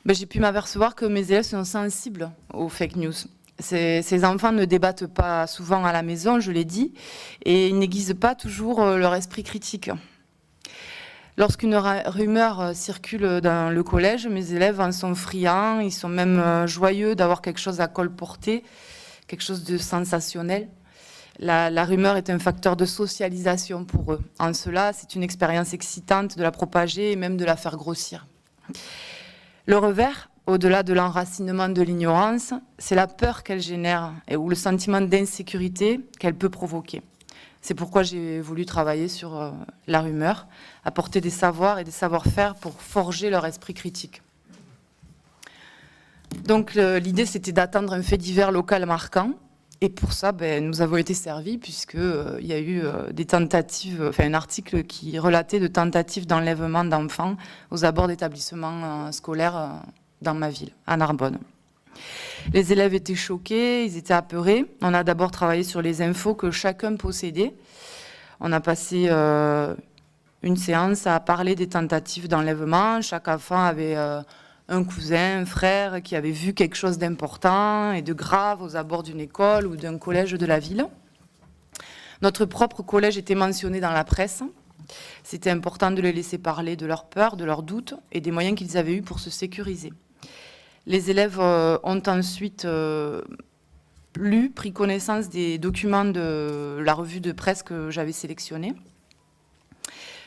J'ai pu m'apercevoir que mes élèves sont sensibles aux fake news. Ces enfants ne débattent pas souvent à la maison, je l'ai dit, et ils n'aiguisent pas toujours leur esprit critique. Lorsqu'une rumeur circule dans le collège, mes élèves en sont friands, ils sont même joyeux d'avoir quelque chose à colporter, quelque chose de sensationnel. La rumeur est un facteur de socialisation pour eux. En cela, c'est une expérience excitante de la propager et même de la faire grossir. Le revers, au-delà de l'enracinement de l'ignorance, c'est la peur qu'elle génère ou le sentiment d'insécurité qu'elle peut provoquer. C'est pourquoi j'ai voulu travailler sur la rumeur, apporter des savoirs et des savoir-faire pour forger leur esprit critique. Donc l'idée, c'était d'attendre un fait divers local marquant. Et pour ça, nous avons été servis puisqu'il y a eu des tentatives, un article qui relatait de tentatives d'enlèvement d'enfants aux abords d'établissements scolaires dans ma ville, à Narbonne. Les élèves étaient choqués, ils étaient apeurés. On a d'abord travaillé sur les infos que chacun possédait. On a passé une séance à parler des tentatives d'enlèvement. Chaque enfant avait un cousin, un frère qui avait vu quelque chose d'important et de grave aux abords d'une école ou d'un collège de la ville. Notre propre collège était mentionné dans la presse. C'était important de les laisser parler de leurs peurs, de leurs doutes et des moyens qu'ils avaient eus pour se sécuriser. Les élèves ont ensuite pris connaissance des documents de la revue de presse que j'avais sélectionnée.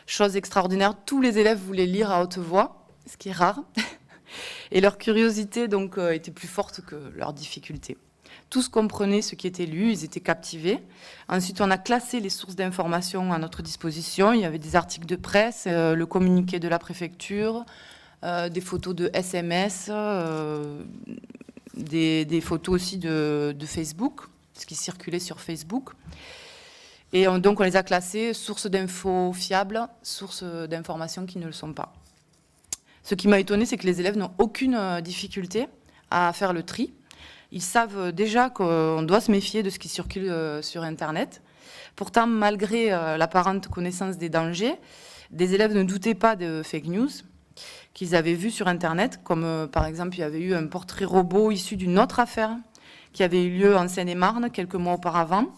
Chose extraordinaire, tous les élèves voulaient lire à haute voix, ce qui est rare, et leur curiosité donc était plus forte que leur difficulté. Tous comprenaient ce qui était lu, ils étaient captivés. Ensuite, on a classé les sources d'informations à notre disposition. Il y avait des articles de presse, le communiqué de la préfecture, des photos de SMS, des photos aussi de Facebook, ce qui circulait sur Facebook. Et donc, on les a classés sources d'infos fiables, sources d'informations qui ne le sont pas. Ce qui m'a étonnée, c'est que les élèves n'ont aucune difficulté à faire le tri. Ils savent déjà qu'on doit se méfier de ce qui circule sur Internet. Pourtant, malgré l'apparente connaissance des dangers, des élèves ne doutaient pas de fake news qu'ils avaient vues sur Internet, comme par exemple, il y avait eu un portrait robot issu d'une autre affaire qui avait eu lieu en Seine-et-Marne quelques mois auparavant,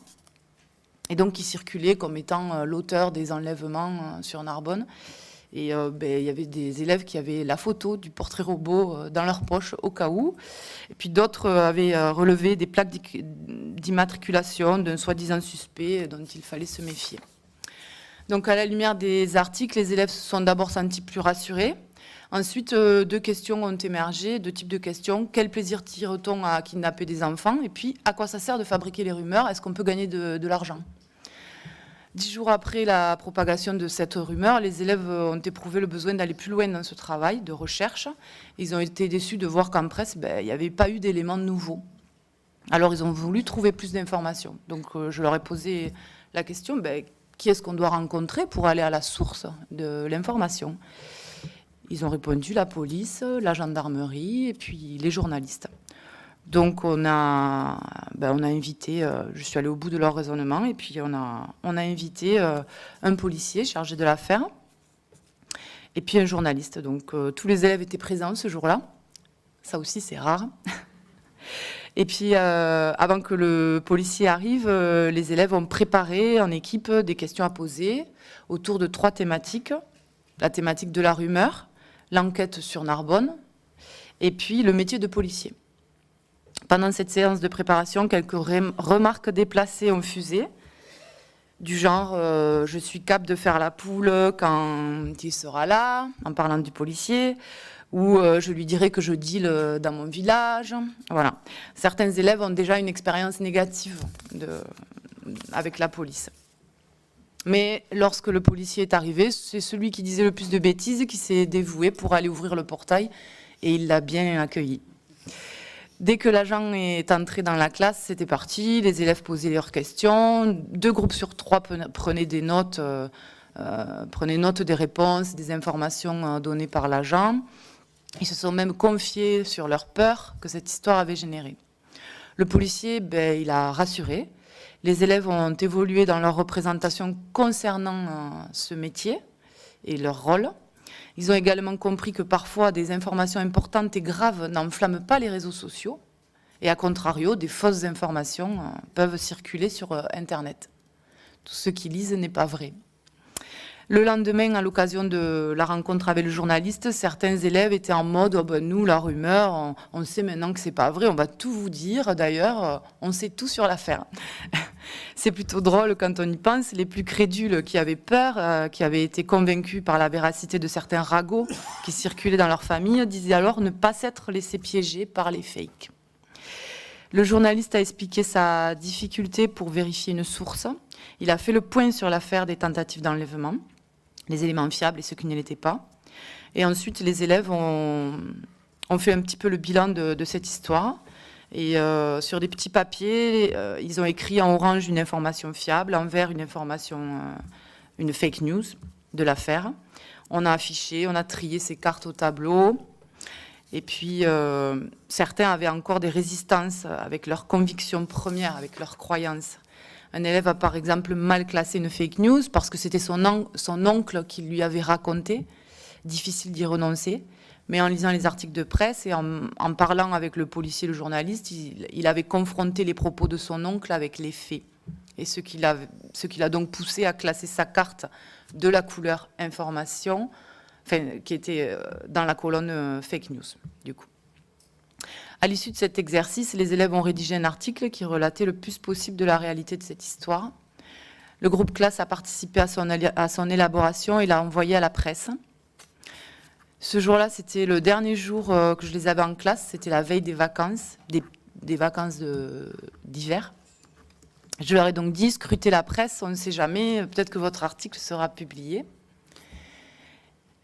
et donc qui circulait comme étant l'auteur des enlèvements sur Narbonne. Et il y avait des élèves qui avaient la photo du portrait robot dans leur poche au cas où. Et puis d'autres avaient relevé des plaques d'immatriculation d'un soi-disant suspect dont il fallait se méfier. Donc à la lumière des articles, les élèves se sont d'abord sentis plus rassurés. Ensuite, deux questions ont émergé, deux types de questions. Quel plaisir tire-t-on à kidnapper des enfants? Et puis, à quoi ça sert de fabriquer les rumeurs? Est-ce qu'on peut gagner de l'argent? 10 jours après la propagation de cette rumeur, les élèves ont éprouvé le besoin d'aller plus loin dans ce travail de recherche. Ils ont été déçus de voir qu'en presse, il n'y avait pas eu d'éléments nouveaux. Alors, ils ont voulu trouver plus d'informations. Donc, je leur ai posé la question, qui est-ce qu'on doit rencontrer pour aller à la source de l'information? Ils ont répondu la police, la gendarmerie et puis les journalistes. Donc on a invité, je suis allée au bout de leur raisonnement, et puis on a invité un policier chargé de l'affaire et puis un journaliste. Donc tous les élèves étaient présents ce jour-là. Ça aussi c'est rare. Et puis avant que le policier arrive, les élèves ont préparé en équipe des questions à poser autour de 3 thématiques. La thématique de la rumeur, l'enquête sur Narbonne et puis le métier de policier. Pendant cette séance de préparation, quelques remarques déplacées ont fusé, du genre « je suis capable de faire la poule quand il sera là », en parlant du policier, ou « je lui dirai que je deal dans mon village ». Voilà. Certains élèves ont déjà une expérience négative avec la police. Mais lorsque le policier est arrivé, c'est celui qui disait le plus de bêtises qui s'est dévoué pour aller ouvrir le portail, et il l'a bien accueilli. Dès que l'agent est entré dans la classe, c'était parti, les élèves posaient leurs questions, 2 groupes sur 3 prenaient des notes, prenaient note des réponses, des informations données par l'agent. Ils se sont même confiés sur leur peur que cette histoire avait générée. Le policier, il a rassuré. Les élèves ont évolué dans leur représentation concernant ce métier et leur rôle. Ils ont également compris que parfois des informations importantes et graves n'enflamment pas les réseaux sociaux. Et à contrario, des fausses informations peuvent circuler sur Internet. Tout ce qu'ils lisent n'est pas vrai. Le lendemain, à l'occasion de la rencontre avec le journaliste, certains élèves étaient en mode « nous, la rumeur, on sait maintenant que c'est pas vrai, on va tout vous dire. D'ailleurs, on sait tout sur l'affaire. » C'est plutôt drôle quand on y pense. Les plus crédules qui avaient peur, qui avaient été convaincus par la véracité de certains ragots qui circulaient dans leur famille, disaient alors ne pas s'être laissés piéger par les fakes. Le journaliste a expliqué sa difficulté pour vérifier une source. Il a fait le point sur l'affaire des tentatives d'enlèvement, les éléments fiables et ceux qui ne l'étaient pas. Et ensuite, les élèves ont fait un petit peu le bilan de cette histoire. Et sur des petits papiers, ils ont écrit en orange une information fiable, en vert une information, une fake news de l'affaire. On a affiché, on a trié ces cartes au tableau. Et puis, certains avaient encore des résistances avec leurs convictions premières, avec leurs croyances. Un élève a par exemple mal classé une fake news parce que c'était son oncle qui lui avait raconté. Difficile d'y renoncer. Mais en lisant les articles de presse et en parlant avec le policier et le journaliste, il avait confronté les propos de son oncle avec les faits. Et ce qui l'a donc poussé à classer sa carte de la couleur information, qui était dans la colonne fake news, du coup. À l'issue de cet exercice, les élèves ont rédigé un article qui relatait le plus possible de la réalité de cette histoire. Le groupe classe a participé à son élaboration et l'a envoyé à la presse. Ce jour-là, c'était le dernier jour que je les avais en classe, c'était la veille des vacances, des vacances d'hiver. Je leur ai donc dit, scrutez la presse, on ne sait jamais, peut-être que votre article sera publié.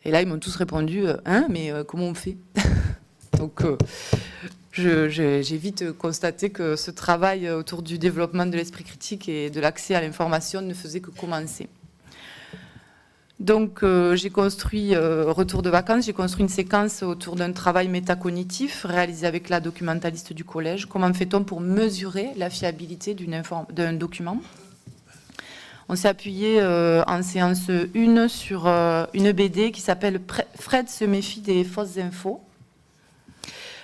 Et là, ils m'ont tous répondu, hein, mais comment on fait? Donc, j'ai vite constaté que ce travail autour du développement de l'esprit critique et de l'accès à l'information ne faisait que commencer. Donc, j'ai construit, retour de vacances, j'ai construit une séquence autour d'un travail métacognitif réalisé avec la documentaliste du collège. Comment fait-on pour mesurer la fiabilité d'un document? On s'est appuyé en séance 1 sur une BD qui s'appelle « Fred se méfie des fausses infos »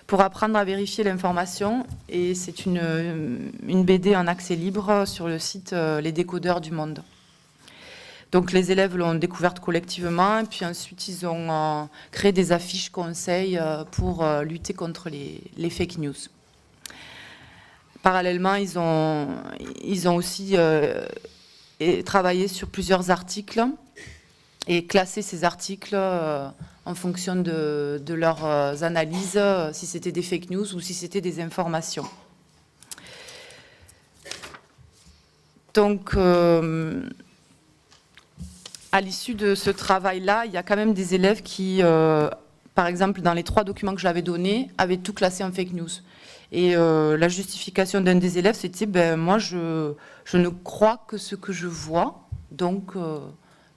pour apprendre à vérifier l'information. Et c'est une BD en accès libre sur le site Les Décodeurs du Monde. Donc les élèves l'ont découverte collectivement, et puis ensuite ils ont créé des affiches conseils pour lutter contre les fake news. Parallèlement, ils ont aussi travaillé sur plusieurs articles et classé ces articles en fonction de leurs analyses, si c'était des fake news ou si c'était des informations. Donc, à l'issue de ce travail-là, il y a quand même des élèves qui, par exemple, dans les 3 documents que je leur avais donnés, avaient tout classé en fake news. Et la justification d'un des élèves, c'était ben, moi, je ne crois que ce que je vois. Donc,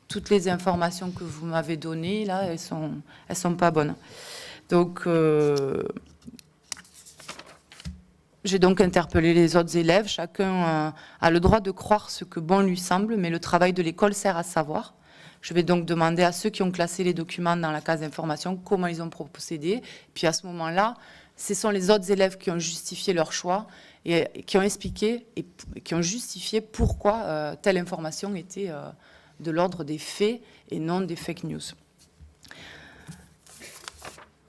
toutes les informations que vous m'avez données, là, elles sont pas bonnes. Donc, j'ai donc interpellé les autres élèves. Chacun a le droit de croire ce que bon lui semble, mais le travail de l'école sert à savoir. Je vais donc demander à ceux qui ont classé les documents dans la case information comment ils ont procédé. Puis à ce moment-là, ce sont les autres élèves qui ont justifié leur choix et qui ont expliqué et qui ont justifié pourquoi telle information était de l'ordre des faits et non des fake news.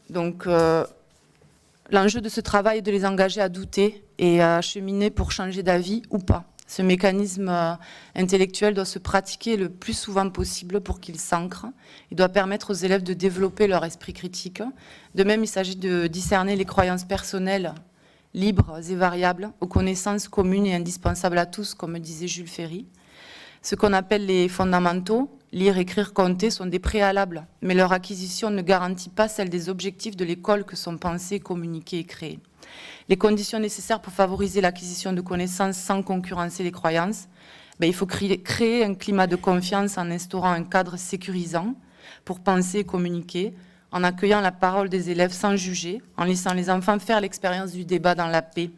Donc, l'enjeu de ce travail est de les engager à douter et à cheminer pour changer d'avis ou pas. Ce mécanisme intellectuel doit se pratiquer le plus souvent possible pour qu'il s'ancre. Il doit permettre aux élèves de développer leur esprit critique. De même, il s'agit de discerner les croyances personnelles, libres et variables, aux connaissances communes et indispensables à tous, comme disait Jules Ferry. Ce qu'on appelle les fondamentaux, lire, écrire, compter, sont des préalables, mais leur acquisition ne garantit pas celle des objectifs de l'école que sont pensés, communiqués et créés. Les conditions nécessaires pour favoriser l'acquisition de connaissances sans concurrencer les croyances, il faut créer un climat de confiance en instaurant un cadre sécurisant pour penser et communiquer, en accueillant la parole des élèves sans juger, en laissant les enfants faire l'expérience du débat dans la paix,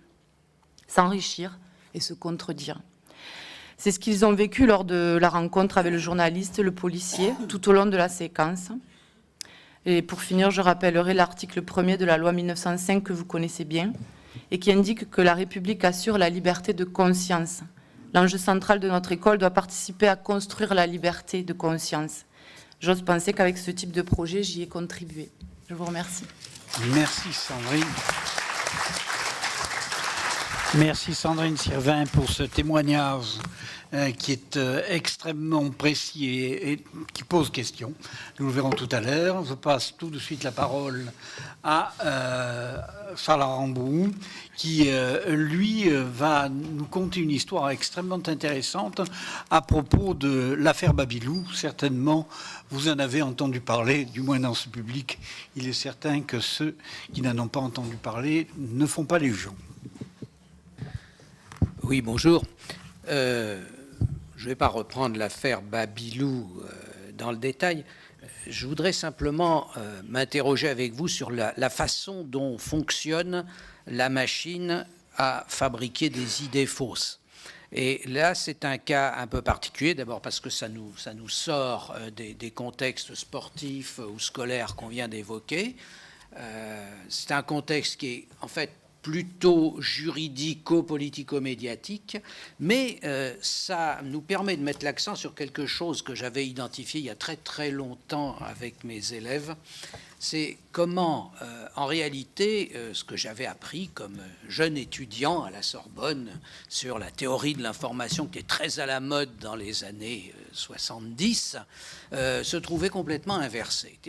s'enrichir et se contredire. C'est ce qu'ils ont vécu lors de la rencontre avec le journaliste, le policier, tout au long de la séquence. Et pour finir, je rappellerai l'article 1er de la loi 1905 que vous connaissez bien et qui indique que la République assure la liberté de conscience. L'enjeu central de notre école doit participer à construire la liberté de conscience. J'ose penser qu'avec ce type de projet, j'y ai contribué. Je vous remercie. Merci Sandrine. Merci Sandrine Sirvin pour ce témoignage qui est extrêmement précis et qui pose question. Nous le verrons tout à l'heure. Je passe tout de suite la parole à Salah Rambou qui, lui, va nous conter une histoire extrêmement intéressante à propos de l'affaire Babylou. Certainement, vous en avez entendu parler, du moins dans ce public. Il est certain que ceux qui n'en ont pas entendu parler ne font pas les gens. Oui, bonjour. Je ne vais pas reprendre l'affaire Babylou dans le détail. Je voudrais simplement m'interroger avec vous sur la façon dont fonctionne la machine à fabriquer des idées fausses. Et là, c'est un cas un peu particulier, d'abord parce que ça nous sort des contextes sportifs ou scolaires qu'on vient d'évoquer. C'est un contexte qui est en fait plutôt juridico-politico-médiatique, mais ça nous permet de mettre l'accent sur quelque chose que j'avais identifié il y a très très longtemps avec mes élèves, c'est comment, en réalité, ce que j'avais appris comme jeune étudiant à la Sorbonne sur la théorie de l'information qui est très à la mode dans les années 70, se trouvait complètement inversé.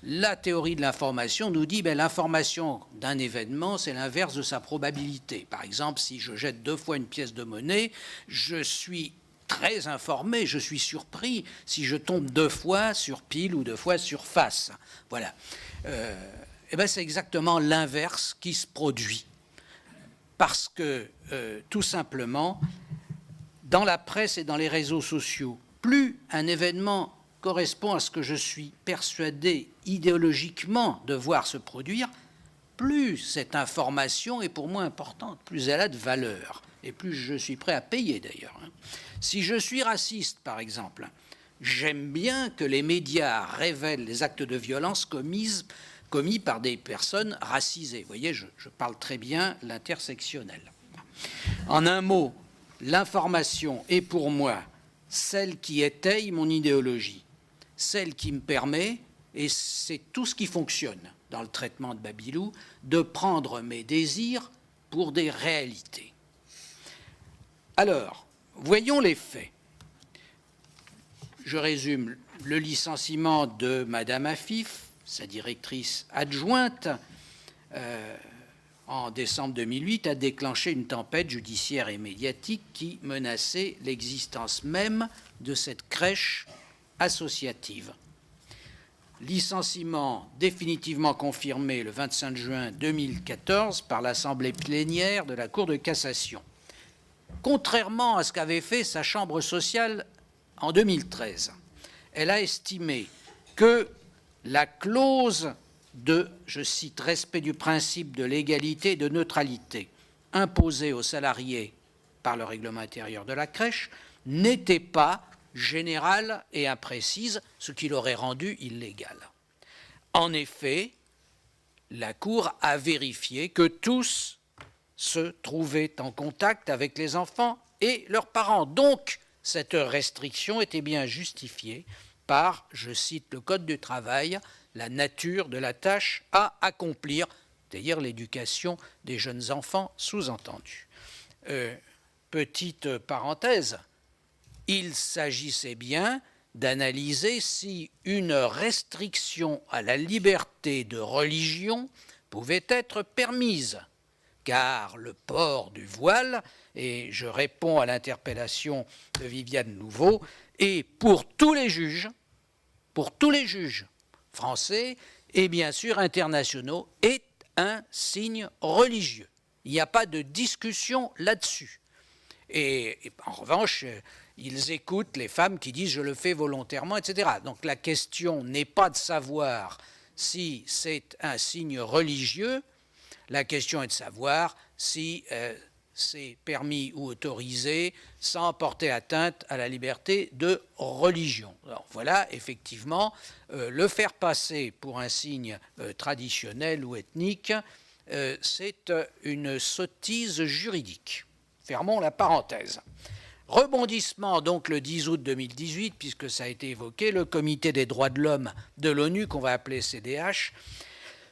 La théorie de l'information nous dit l'information d'un événement, c'est l'inverse de sa probabilité. Par exemple, si je jette 2 fois une pièce de monnaie, je suis très informé, je suis surpris si je tombe 2 fois sur pile ou 2 fois sur face. Voilà. C'est exactement l'inverse qui se produit. Parce que, tout simplement, dans la presse et dans les réseaux sociaux, plus un événement correspond à ce que je suis persuadé idéologiquement de voir se produire, plus cette information est pour moi importante, plus elle a de valeur, et plus je suis prêt à payer d'ailleurs. Si je suis raciste, par exemple, j'aime bien que les médias révèlent les actes de violence commis par des personnes racisées. Vous voyez, je parle très bien l'intersectionnel. En un mot, l'information est pour moi celle qui étaye mon idéologie, celle qui me permet, et c'est tout ce qui fonctionne dans le traitement de Babilou, de prendre mes désirs pour des réalités. Alors, voyons les faits. Je résume le licenciement de Madame Afif, sa directrice adjointe, en décembre 2008, a déclenché une tempête judiciaire et médiatique qui menaçait l'existence même de cette crèche associative. Licenciement définitivement confirmé le 25 juin 2014 par l'Assemblée plénière de la Cour de cassation. Contrairement à ce qu'avait fait sa chambre sociale en 2013, elle a estimé que la clause de, je cite, respect du principe de légalité et de neutralité imposée aux salariés par le règlement intérieur de la crèche n'était pas générale et imprécise, ce qui l'aurait rendu illégal. En effet, la Cour a vérifié que tous se trouvaient en contact avec les enfants et leurs parents. Donc, cette restriction était bien justifiée par, je cite le Code du travail, la nature de la tâche à accomplir, c'est-à-dire l'éducation des jeunes enfants sous-entendus. Petite parenthèse, il s'agissait bien d'analyser si une restriction à la liberté de religion pouvait être permise, car le port du voile, et je réponds à l'interpellation de Viviane Nouveau, est pour tous les juges français et bien sûr internationaux, est un signe religieux. Il n'y a pas de discussion là-dessus. Et en revanche, ils écoutent les femmes qui disent « je le fais volontairement », etc. Donc la question n'est pas de savoir si c'est un signe religieux, la question est de savoir si c'est permis ou autorisé sans porter atteinte à la liberté de religion. Alors voilà, effectivement, le faire passer pour un signe traditionnel ou ethnique, c'est une sottise juridique. Fermons la parenthèse. Rebondissement donc le 10 août 2018, puisque ça a été évoqué, le Comité des droits de l'homme de l'ONU, qu'on va appeler CDH,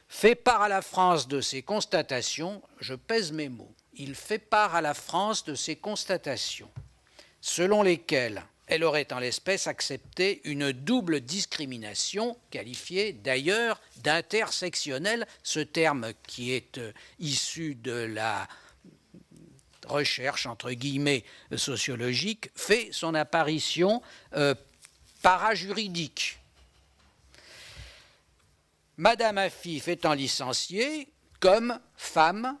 fait part à la France de ses constatations, je pèse mes mots, il fait part à la France de ses constatations, selon lesquelles elle aurait en l'espèce accepté une double discrimination, qualifiée d'ailleurs d'intersectionnelle, ce terme qui est issu de la recherche, entre guillemets, sociologique, fait son apparition parajuridique. Madame Afif étant licenciée comme femme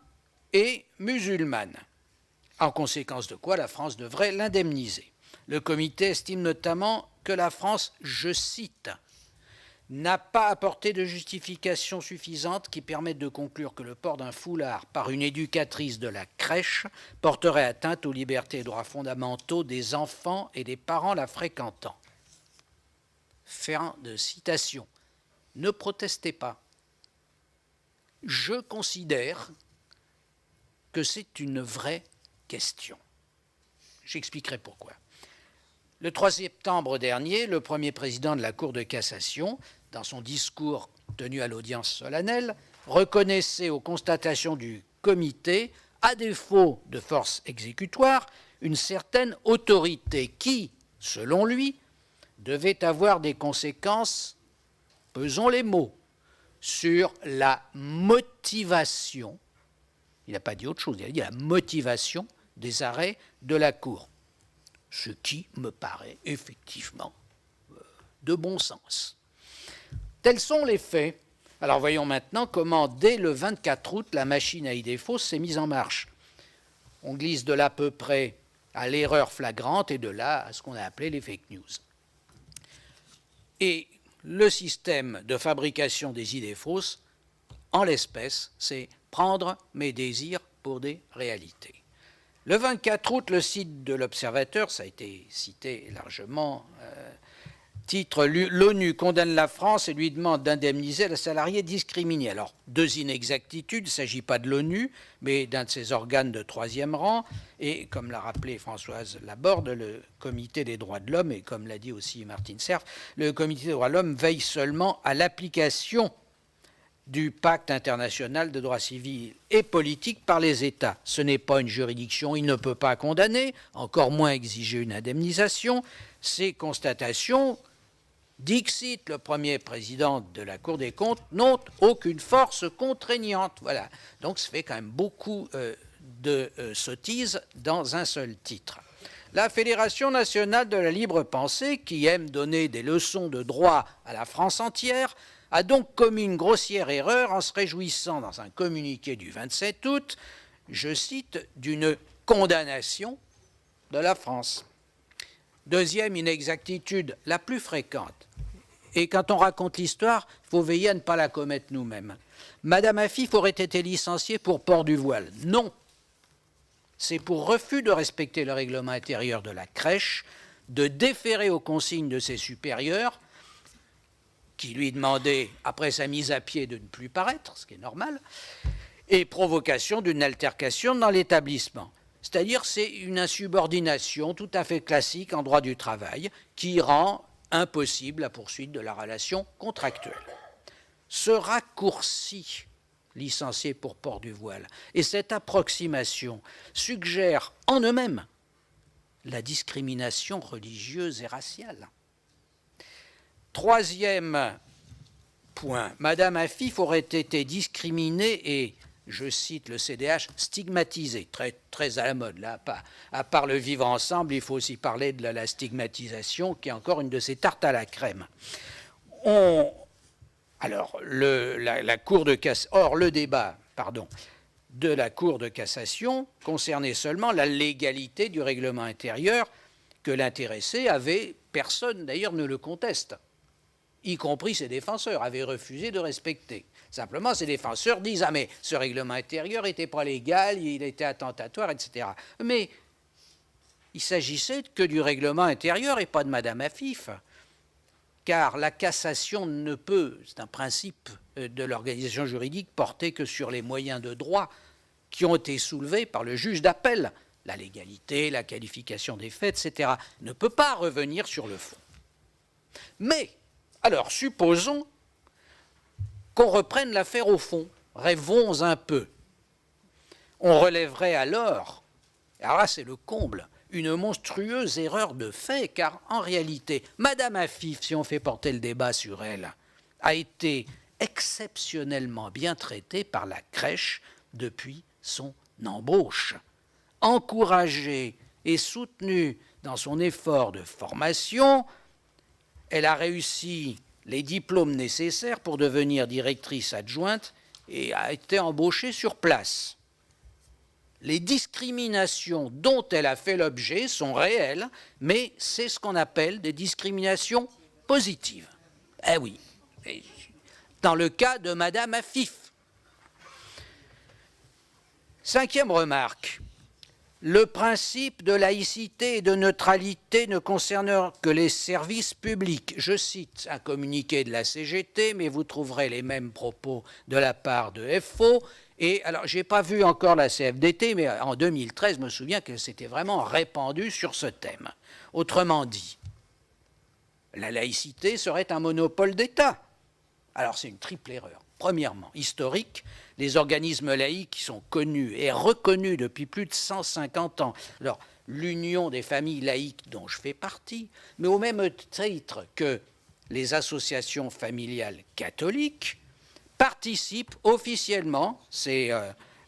et musulmane, en conséquence de quoi la France devrait l'indemniser. Le comité estime notamment que la France, je cite, n'a pas apporté de justification suffisante qui permette de conclure que le port d'un foulard par une éducatrice de la crèche porterait atteinte aux libertés et droits fondamentaux des enfants et des parents la fréquentant. Fin de citation. Ne protestez pas. Je considère que c'est une vraie question. J'expliquerai pourquoi. Le 3 septembre dernier, le premier président de la Cour de cassation, dans son discours tenu à l'audience solennelle, reconnaissait aux constatations du comité, à défaut de force exécutoire, une certaine autorité qui, selon lui, devait avoir des conséquences, pesons les mots, sur la motivation, il n'a pas dit autre chose, il a dit la motivation des arrêts de la Cour, ce qui me paraît effectivement de bon sens. Tels sont les faits. Alors voyons maintenant comment, dès le 24 août, la machine à idées fausses s'est mise en marche. On glisse de là à peu près à l'erreur flagrante et de là à ce qu'on a appelé les fake news. Et le système de fabrication des idées fausses, en l'espèce, c'est prendre mes désirs pour des réalités. Le 24 août, le site de l'Observateur, ça a été cité largement, titre « L'ONU condamne la France et lui demande d'indemniser le salarié discriminé ». Alors, deux inexactitudes, il ne s'agit pas de l'ONU, mais d'un de ses organes de troisième rang, et comme l'a rappelé Françoise Laborde, le Comité des droits de l'homme, et comme l'a dit aussi Martine Serf, le Comité des droits de l'homme veille seulement à l'application du pacte international de droits civils et politiques par les États. Ce n'est pas une juridiction, il ne peut pas condamner, encore moins exiger une indemnisation. Ces constatations, dixit le premier président de la Cour des comptes, n'ont aucune force contraignante. Voilà. Donc ça fait quand même beaucoup de sottises dans un seul titre. La Fédération nationale de la libre pensée, qui aime donner des leçons de droit à la France entière, a donc commis une grossière erreur en se réjouissant dans un communiqué du 27 août, je cite, d'une condamnation de la France. Deuxième inexactitude, la plus fréquente, et quand on raconte l'histoire, il faut veiller à ne pas la commettre nous-mêmes. Madame Afif aurait été licenciée pour port du voile. Non. C'est pour refus de respecter le règlement intérieur de la crèche, de déférer aux consignes de ses supérieurs, qui lui demandait, après sa mise à pied, de ne plus paraître, ce qui est normal, et provocation d'une altercation dans l'établissement. C'est-à-dire c'est une insubordination tout à fait classique en droit du travail qui rend impossible la poursuite de la relation contractuelle. Ce raccourci, licencié pour port du voile, et cette approximation suggèrent en eux-mêmes la discrimination religieuse et raciale. Troisième point, Madame Afif aurait été discriminée et, je cite le CDH, stigmatisée, très à la mode. Là, à part le vivre ensemble, il faut aussi parler de la stigmatisation, qui est encore une de ces tartes à la crème. Alors, la Cour de cassation, or le débat, de la Cour de cassation concernait seulement la légalité du règlement intérieur que l'intéressé avait, personne d'ailleurs ne le conteste, y compris ses défenseurs, avaient refusé de respecter. Simplement, ces défenseurs disent « Ah, mais ce règlement intérieur n'était pas légal, il était attentatoire, etc. » Mais il s'agissait que du règlement intérieur et pas de Madame Afif. Car la cassation ne peut, c'est un principe de l'organisation juridique, porter que sur les moyens de droit qui ont été soulevés par le juge d'appel. La légalité, la qualification des faits, etc. ne peut pas revenir sur le fond. Mais, alors, supposons qu'on reprenne l'affaire au fond. Rêvons un peu. On relèverait alors là c'est le comble, une monstrueuse erreur de fait, car en réalité, Madame Afif, si on fait porter le débat sur elle, a été exceptionnellement bien traitée par la crèche depuis son embauche. Encouragée et soutenue dans son effort de formation, elle a réussi les diplômes nécessaires pour devenir directrice adjointe et a été embauchée sur place. Les discriminations dont elle a fait l'objet sont réelles, mais c'est ce qu'on appelle des discriminations positives. Eh oui, dans le cas de Madame Afif. Cinquième remarque, le principe de laïcité et de neutralité ne concerne que les services publics. Je cite un communiqué de la CGT, mais vous trouverez les mêmes propos de la part de FO. Et alors, je n'ai pas vu encore la CFDT, mais en 2013, je me souviens qu'elle s'était vraiment répandue sur ce thème. Autrement dit, la laïcité serait un monopole d'État, Alors c'est une triple erreur. Premièrement, historique, les organismes laïcs qui sont connus et reconnus depuis plus de 150 ans. Alors, l'Union des familles laïques dont je fais partie, mais au même titre que les associations familiales catholiques, participent officiellement, c'est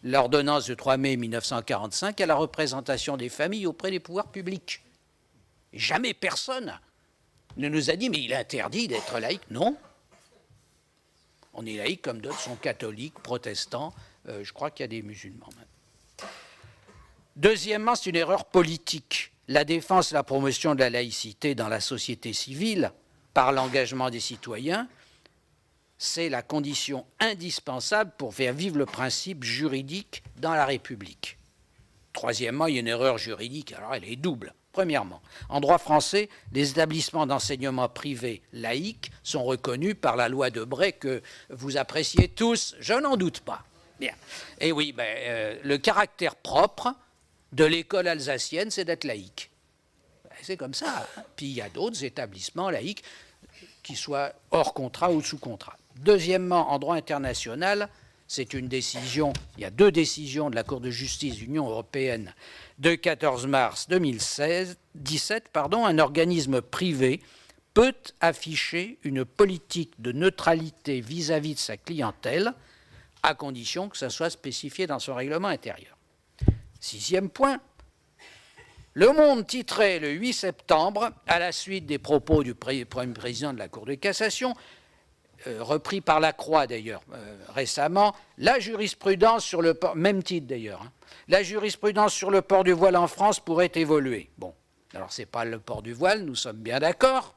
l'ordonnance du 3 mai 1945, à la représentation des familles auprès des pouvoirs publics. Et jamais personne ne nous a dit « mais il est interdit d'être laïque ». Non. On est laïque comme d'autres sont catholiques, protestants, je crois qu'il y a des musulmans même. Deuxièmement, c'est une erreur politique. La défense et la promotion de la laïcité dans la société civile, par l'engagement des citoyens, c'est la condition indispensable pour faire vivre le principe juridique dans la République. Troisièmement, il y a une erreur juridique, alors elle est double. Premièrement, en droit français, les établissements d'enseignement privés laïques sont reconnus par la loi de Bray que vous appréciez tous, je n'en doute pas. Bien. Et oui, le caractère propre de l'école alsacienne, c'est d'être laïque. C'est comme ça. Puis il y a d'autres établissements laïques qui soient hors contrat ou sous contrat. Deuxièmement, en droit international, c'est une décision, il y a 2 décisions de la Cour de justice de l'Union européenne de 14 mars 2017, un organisme privé peut afficher une politique de neutralité vis-à-vis de sa clientèle, à condition que ça soit spécifié dans son règlement intérieur. 6e point, Le Monde titrait le 8 septembre, à la suite des propos du premier président de la Cour de cassation, repris par la Croix d'ailleurs récemment, la jurisprudence sur le port, même titre d'ailleurs, la jurisprudence sur le port du voile en France pourrait évoluer. Bon, alors c'est pas le port du voile, nous sommes bien d'accord,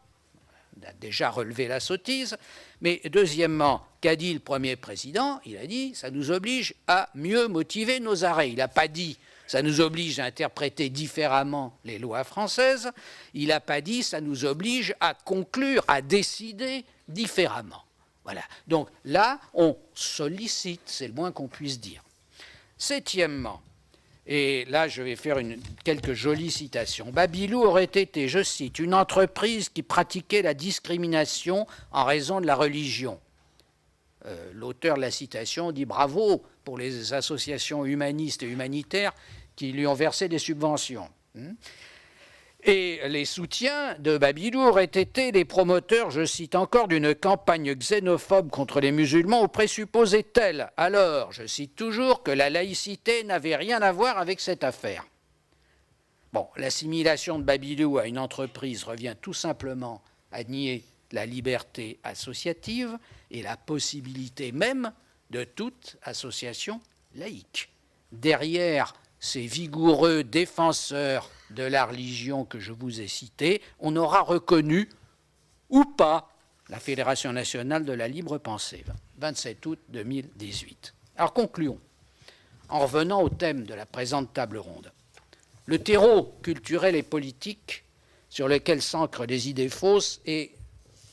on a déjà relevé la sottise, mais deuxièmement, qu'a dit le premier président? Il a dit, ça nous oblige à mieux motiver nos arrêts. Il n'a pas dit, ça nous oblige à interpréter différemment les lois françaises, il n'a pas dit, ça nous oblige à conclure, à décider différemment. Voilà. Donc là, on sollicite, c'est le moins qu'on puisse dire. Septièmement, et là je vais faire quelques jolies citations, Babilou aurait été, je cite, une entreprise qui pratiquait la discrimination en raison de la religion. L'auteur de la citation dit bravo pour les associations humanistes et humanitaires qui lui ont versé des subventions. Et les soutiens de Babilou auraient été les promoteurs, je cite encore, d'une campagne xénophobe contre les musulmans où présupposait-elle, alors, je cite toujours, que la laïcité n'avait rien à voir avec cette affaire. Bon, l'assimilation de Babilou à une entreprise revient tout simplement à nier la liberté associative et la possibilité même de toute association laïque. Derrière ces vigoureux défenseurs de la religion que je vous ai cités, on aura reconnu ou pas la Fédération nationale de la libre pensée, 27 août 2018. Alors concluons, en revenant au thème de la présente table ronde. Le terreau culturel et politique sur lequel s'ancrent les idées fausses est,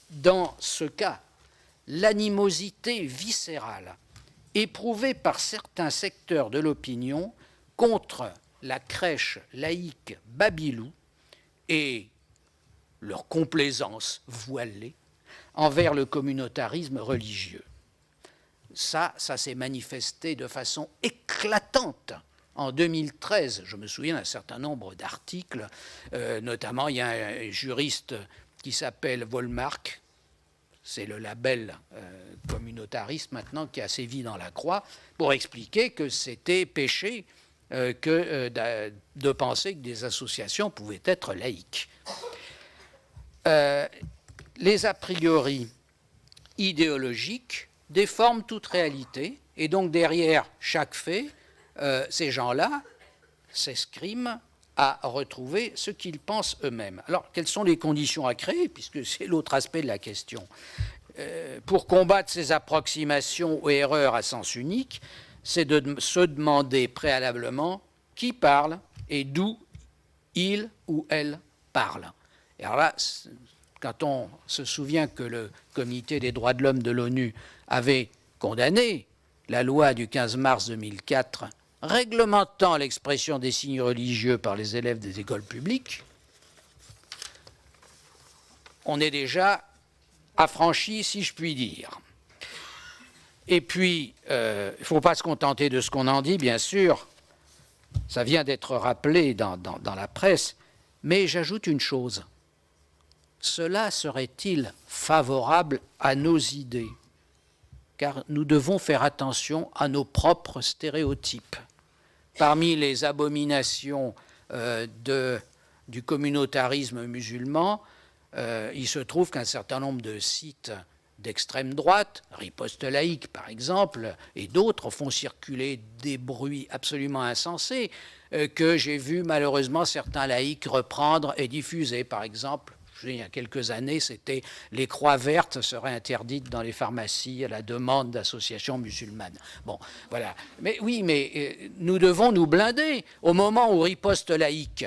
dans ce cas, l'animosité viscérale éprouvée par certains secteurs de l'opinion contre la crèche laïque Babilou et leur complaisance voilée envers le communautarisme religieux. Ça s'est manifesté de façon éclatante. En 2013, je me souviens d'un certain nombre d'articles, notamment il y a un juriste qui s'appelle Volmark, c'est le label communautariste maintenant qui a sévi dans la Croix, pour expliquer que c'était péché de penser que des associations pouvaient être laïques. Les a priori idéologiques déforment toute réalité, et donc derrière chaque fait, ces gens-là s'escriment à retrouver ce qu'ils pensent eux-mêmes. Alors, quelles sont les conditions à créer, puisque c'est l'autre aspect de la question. Pour combattre ces approximations ou erreurs à sens unique, c'est de se demander préalablement qui parle et d'où il ou elle parle. Et alors là, quand on se souvient que le Comité des droits de l'homme de l'ONU avait condamné la loi du 15 mars 2004 réglementant l'expression des signes religieux par les élèves des écoles publiques, on est déjà affranchi, si je puis dire. Et puis, il ne faut pas se contenter de ce qu'on en dit, bien sûr. Ça vient d'être rappelé dans la presse. Mais j'ajoute une chose. Cela serait-il favorable à nos idées? Car nous devons faire attention à nos propres stéréotypes. Parmi les abominations du communautarisme musulman, il se trouve qu'un certain nombre de sites d'extrême droite, Riposte laïque par exemple, et d'autres font circuler des bruits absolument insensés que j'ai vu malheureusement certains laïcs reprendre et diffuser. Par exemple, il y a quelques années, c'était les croix vertes seraient interdites dans les pharmacies à la demande d'associations musulmanes. Bon, voilà. Mais oui, mais nous devons nous blinder. Au moment où Riposte laïque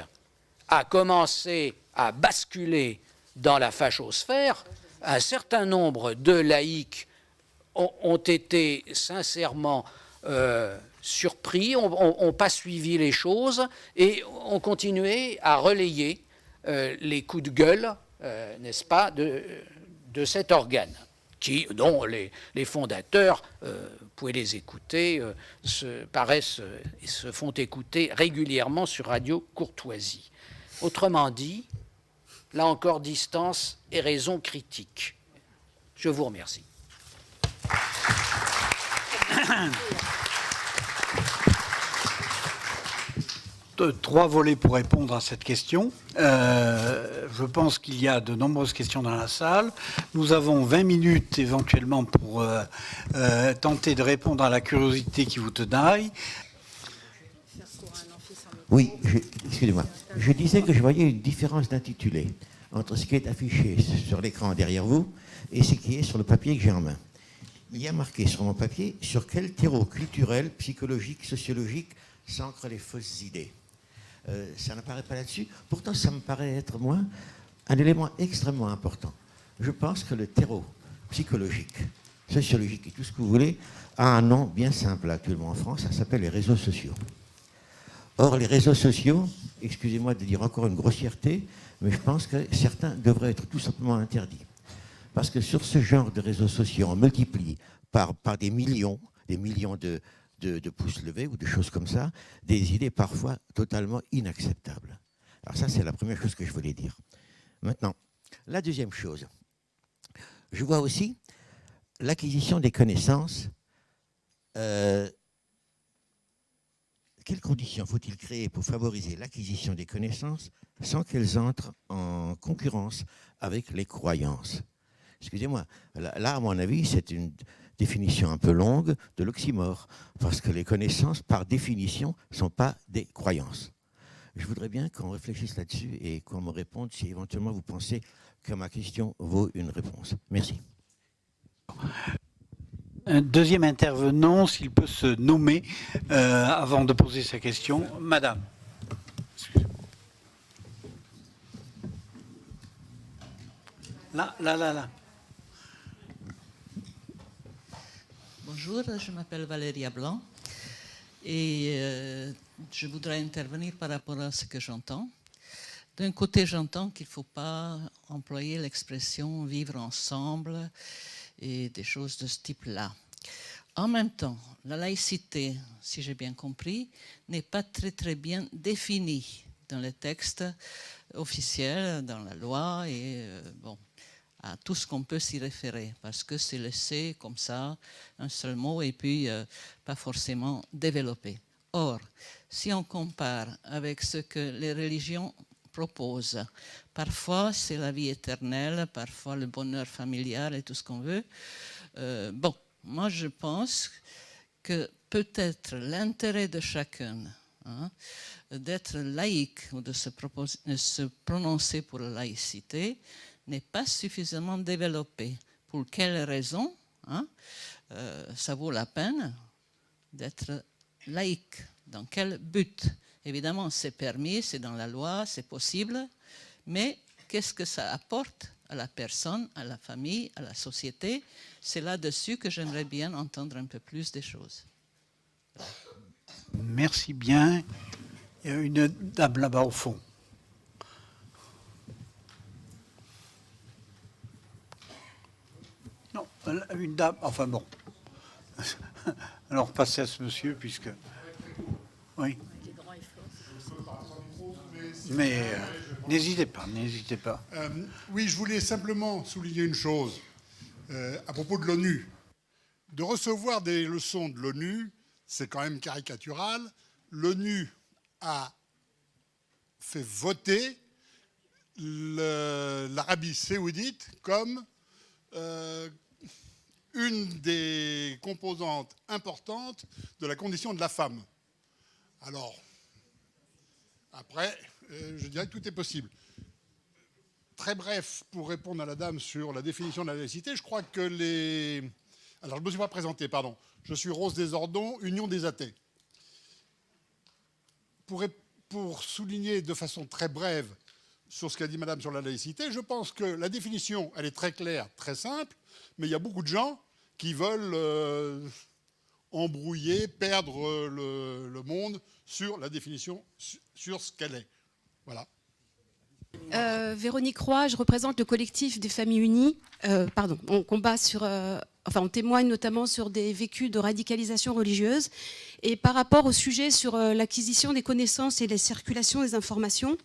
a commencé à basculer dans la fachosphère, un certain nombre de laïcs ont été sincèrement surpris, n'ont pas suivi les choses et ont continué à relayer les coups de gueule, n'est-ce pas, de cet organe, dont les fondateurs, vous pouvez les écouter, se font écouter régulièrement sur Radio Courtoisie. Autrement dit, là encore, distance et raison critique. Je vous remercie. Trois volets pour répondre à cette question. Je pense qu'il y a de nombreuses questions dans la salle. Nous avons 20 minutes éventuellement pour tenter de répondre à la curiosité qui vous tenaille. Oui, excusez-moi. Je disais que je voyais une différence d'intitulé entre ce qui est affiché sur l'écran derrière vous et ce qui est sur le papier que j'ai en main. Il y a marqué sur mon papier sur quel terreau culturel, psychologique, sociologique s'ancrent les fausses idées. Ça n'apparaît pas là-dessus. Pourtant, ça me paraît être, moi, un élément extrêmement important. Je pense que le terreau psychologique, sociologique et tout ce que vous voulez a un nom bien simple actuellement en France. Ça s'appelle les réseaux sociaux. Or, les réseaux sociaux, excusez-moi de dire encore une grossièreté, mais je pense que certains devraient être tout simplement interdits. Parce que sur ce genre de réseaux sociaux, on multiplie par des millions de pouces levés ou de choses comme ça, des idées parfois totalement inacceptables. Alors ça, c'est la première chose que je voulais dire. Maintenant, la deuxième chose, je vois aussi l'acquisition des connaissances. Quelles conditions faut-il créer pour favoriser l'acquisition des connaissances sans qu'elles entrent en concurrence avec les croyances? Excusez-moi, là, à mon avis, c'est une définition un peu longue de l'oxymore, parce que les connaissances, par définition, ne sont pas des croyances. Je voudrais bien qu'on réfléchisse là-dessus et qu'on me réponde si éventuellement vous pensez que ma question vaut une réponse. Merci. Un deuxième intervenant, s'il peut se nommer avant de poser sa question. Madame. Là. Bonjour, je m'appelle Valéria Blanc et je voudrais intervenir par rapport à ce que j'entends. D'un côté, j'entends qu'il ne faut pas employer l'expression « vivre ensemble » et des choses de ce type-là. En même temps, la laïcité, si j'ai bien compris, n'est pas très bien définie dans les textes officiels, dans la loi et à tout ce qu'on peut s'y référer, parce que c'est laissé comme ça, un seul mot, et puis pas forcément développé. Or, si on compare avec ce que les religions proposent, parfois c'est la vie éternelle, parfois le bonheur familial et tout ce qu'on veut. Moi je pense que peut-être l'intérêt de chacun d'être laïque ou de se prononcer pour la laïcité n'est pas suffisamment développé. Pour quelles raisons ça vaut la peine d'être laïque? Dans quel but? Évidemment, c'est permis, c'est dans la loi, c'est possible, mais qu'est-ce que ça apporte à la personne, à la famille, à la société? C'est là-dessus que j'aimerais bien entendre un peu plus des choses. Merci bien. Il y a une dame là-bas au fond. Non, une dame, enfin bon. Alors, passez à ce monsieur, puisque... Oui. Mais n'hésitez pas, n'hésitez pas. Oui, je voulais simplement souligner une chose à propos de l'ONU. De recevoir des leçons de l'ONU, c'est quand même caricatural. L'ONU a fait voter l'Arabie saoudite comme une des composantes importantes de la condition de la femme. Alors, après, je dirais que tout est possible. Très bref, pour répondre à la dame sur la définition de la laïcité, je crois que les... Alors, je ne me suis pas présenté, pardon. Je suis Rose Desordons, Union des athées. Pour souligner de façon très brève sur ce qu'a dit madame sur la laïcité, je pense que la définition, elle est très claire, très simple, mais il y a beaucoup de gens qui veulent embrouiller, perdre le monde sur la définition, sur ce qu'elle est. Voilà. Véronique Roy, je représente le collectif des Familles Unies. On combat sur... on témoigne notamment sur des vécus de radicalisation religieuse. Et par rapport au sujet sur l'acquisition des connaissances et la circulation des informations,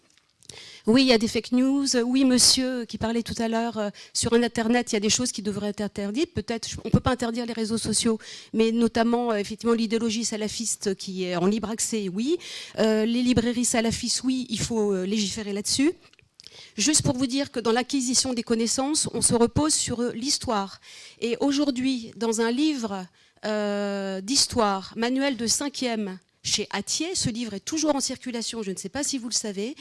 oui, il y a des fake news. Oui, monsieur qui parlait tout à l'heure, sur Internet, il y a des choses qui devraient être interdites. Peut-être, on ne peut pas interdire les réseaux sociaux, mais notamment, effectivement, l'idéologie salafiste qui est en libre accès, oui. Les librairies salafistes, oui, il faut légiférer là-dessus. Juste pour vous dire que dans l'acquisition des connaissances, on se repose sur l'histoire. Et aujourd'hui, dans un livre d'histoire, manuel de 5e, chez Hatier, ce livre est toujours en circulation, je ne sais pas si vous le savez.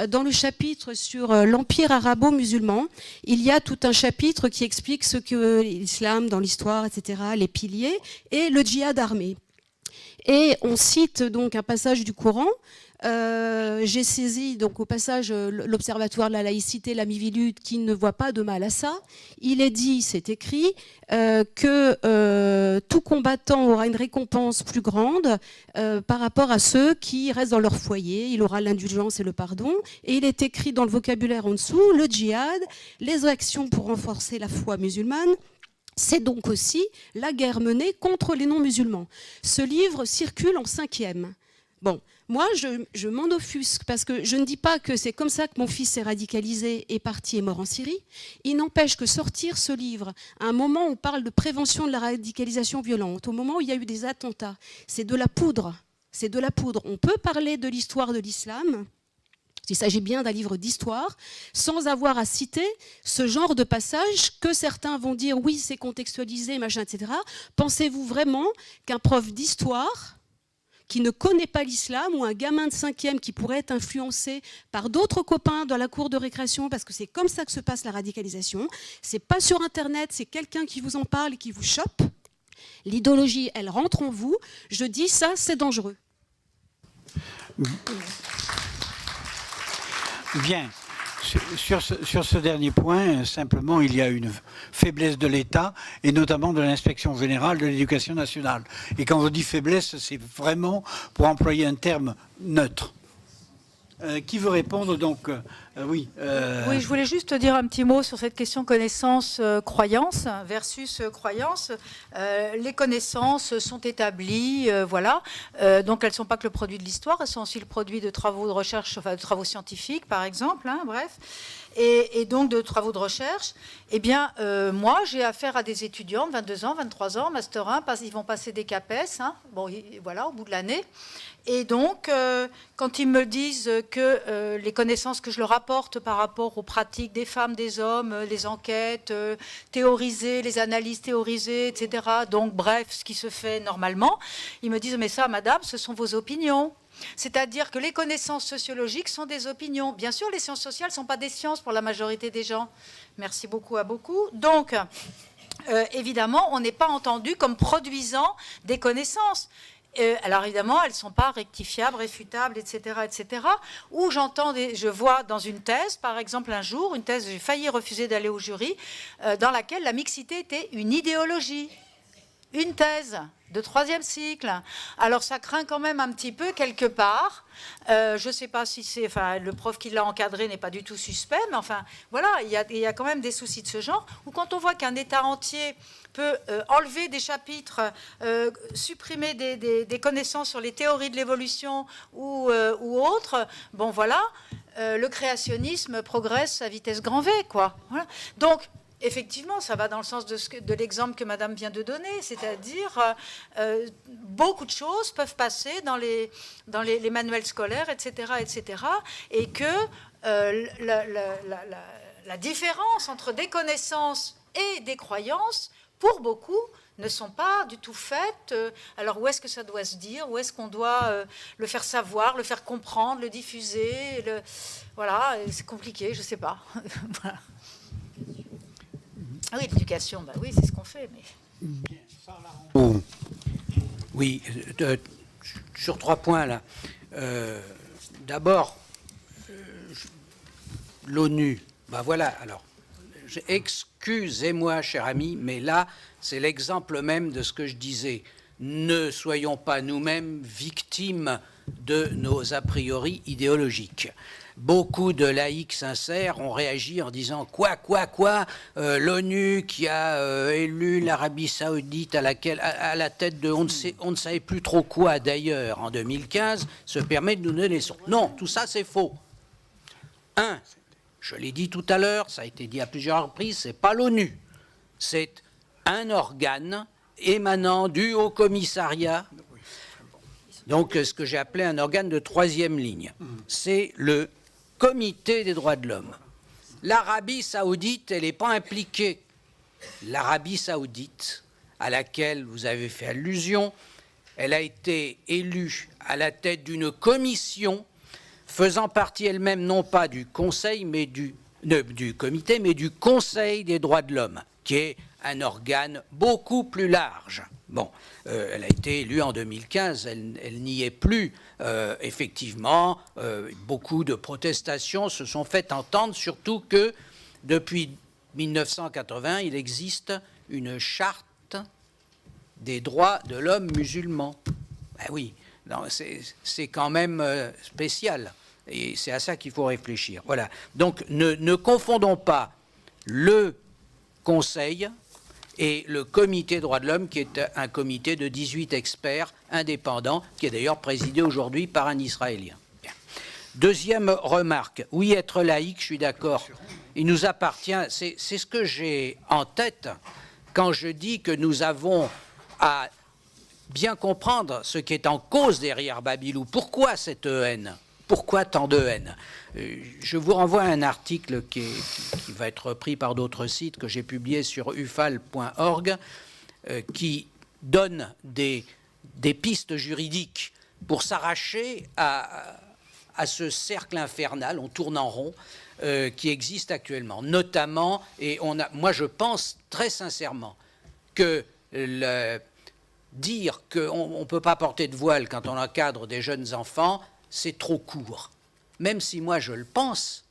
Dans le chapitre sur l'Empire arabo-musulman, il y a tout un chapitre qui explique ce que l'islam dans l'histoire, etc., les piliers, et le djihad armé. Et on cite donc un passage du Coran. J'ai saisi donc au passage l'Observatoire de la laïcité, la Mivilude, qui ne voit pas de mal à ça. Il est dit, c'est écrit, que tout combattant aura une récompense plus grande par rapport à ceux qui restent dans leur foyer. Il aura l'indulgence et le pardon. Et il est écrit dans le vocabulaire en dessous, le djihad, les actions pour renforcer la foi musulmane. C'est donc aussi la guerre menée contre les non-musulmans. Ce livre circule en 5e. Bon, moi, je m'en offusque parce que je ne dis pas que c'est comme ça que mon fils s'est radicalisé, est parti et mort en Syrie. Il n'empêche que sortir ce livre à un moment où on parle de prévention de la radicalisation violente, au moment où il y a eu des attentats, c'est de la poudre. C'est de la poudre. On peut parler de l'histoire de l'islam, il s'agit bien d'un livre d'histoire, sans avoir à citer ce genre de passage que certains vont dire oui, c'est contextualisé, machin, etc. Pensez-vous vraiment qu'un prof d'histoire qui ne connaît pas l'islam ou un gamin de 5e qui pourrait être influencé par d'autres copains dans la cour de récréation, parce que c'est comme ça que se passe la radicalisation, c'est pas sur Internet, c'est quelqu'un qui vous en parle et qui vous chope. L'idéologie, elle rentre en vous. Je dis ça, c'est dangereux. Bien. Sur ce dernier point, simplement, il y a une faiblesse de l'État, et notamment de l'inspection générale de l'éducation nationale. Et quand on dit faiblesse, c'est vraiment pour employer un terme neutre. Qui veut répondre donc oui. Oui, je voulais juste dire un petit mot sur cette question connaissance-croyance versus croyance. Les connaissances sont établies, voilà. Donc elles ne sont pas que le produit de l'histoire, elles sont aussi le produit de travaux de recherche, enfin de travaux scientifiques par exemple, hein, bref. Et donc de travaux de recherche. Eh bien, moi, j'ai affaire à des étudiants de 22 ans, 23 ans, Master 1, ils vont passer des CAPES, hein, bon, voilà, au bout de l'année. Et donc, quand ils me disent que les connaissances que je leur apporte par rapport aux pratiques des femmes, des hommes, les enquêtes théorisées, les analyses théorisées, etc., donc bref, ce qui se fait normalement, ils me disent « mais ça, madame, ce sont vos opinions ». C'est-à-dire que les connaissances sociologiques sont des opinions. Bien sûr, les sciences sociales ne sont pas des sciences pour la majorité des gens. Merci beaucoup à beaucoup. Donc, évidemment, on n'est pas entendu comme produisant des connaissances. Alors évidemment, elles ne sont pas rectifiables, réfutables, etc., etc. Ou je vois dans une thèse, par exemple un jour, une thèse, j'ai failli refuser d'aller au jury, dans laquelle la mixité était une idéologie. une thèse de 3e cycle. Alors ça craint quand même un petit peu quelque part. Je ne sais pas si c'est... Enfin, le prof qui l'a encadré n'est pas du tout suspect, mais enfin, voilà, il y a quand même des soucis de ce genre. Ou quand on voit qu'un État entier peut enlever des chapitres, supprimer des connaissances sur les théories de l'évolution ou autres, bon voilà, le créationnisme progresse à vitesse grand V, quoi. Voilà. Donc, effectivement, ça va dans le sens de l'exemple que Madame vient de donner, c'est-à-dire beaucoup de choses peuvent passer dans les manuels scolaires, etc., et que la différence entre des connaissances et des croyances, pour beaucoup, ne sont pas du tout faites. Alors où est-ce que ça doit se dire? Où est-ce qu'on doit le faire savoir, le faire comprendre, le diffuser? Voilà, c'est compliqué, je ne sais pas. Voilà. Ah oui, l'éducation, bah oui, c'est ce qu'on fait. Mais... Oui, sur 3 points là. D'abord, l'ONU. Ben voilà, alors, excusez-moi, cher ami, mais là, c'est l'exemple même de ce que je disais. Ne soyons pas nous-mêmes victimes de nos a priori idéologiques. Beaucoup de laïcs sincères ont réagi en disant quoi, l'ONU qui a élu l'Arabie Saoudite à la tête de on ne savait plus trop quoi d'ailleurs en 2015 se permet de nous donner des leçons. Non, tout ça c'est faux. Je l'ai dit tout à l'heure, ça a été dit à plusieurs reprises, c'est pas l'ONU, c'est un organe émanant du Haut Commissariat. Donc ce que j'ai appelé un organe de 3e ligne, c'est le Comité des droits de l'homme. L'Arabie Saoudite, elle n'est pas impliquée. L'Arabie Saoudite, à laquelle vous avez fait allusion, elle a été élue à la tête d'une commission faisant partie elle-même non pas du Conseil, mais du Comité, mais du Conseil des droits de l'homme, qui est un organe beaucoup plus large. Bon, elle a été élue en 2015, elle n'y est plus. Effectivement, beaucoup de protestations se sont faites entendre, surtout que depuis 1980, il existe une charte des droits de l'homme musulman. Ben oui, c'est quand même spécial. Et c'est à ça qu'il faut réfléchir. Voilà. Donc, ne confondons pas le Conseil et le Comité des droits de l'homme, qui est un comité de 18 experts indépendants, qui est d'ailleurs présidé aujourd'hui par un Israélien. Bien. Deuxième remarque, oui, être laïque, je suis d'accord, il nous appartient, c'est ce que j'ai en tête quand je dis que nous avons à bien comprendre ce qui est en cause derrière Babylou. Pourquoi cette haine? Pourquoi tant de haine? Je vous renvoie à un article qui va être repris par d'autres sites que j'ai publié sur ufal.org qui donne des pistes juridiques pour s'arracher à ce cercle infernal, on tourne en rond, qui existe actuellement. Notamment, et moi je pense très sincèrement que dire qu'on ne peut pas porter de voile quand on encadre des jeunes enfants, c'est trop court. Même si moi je le pense,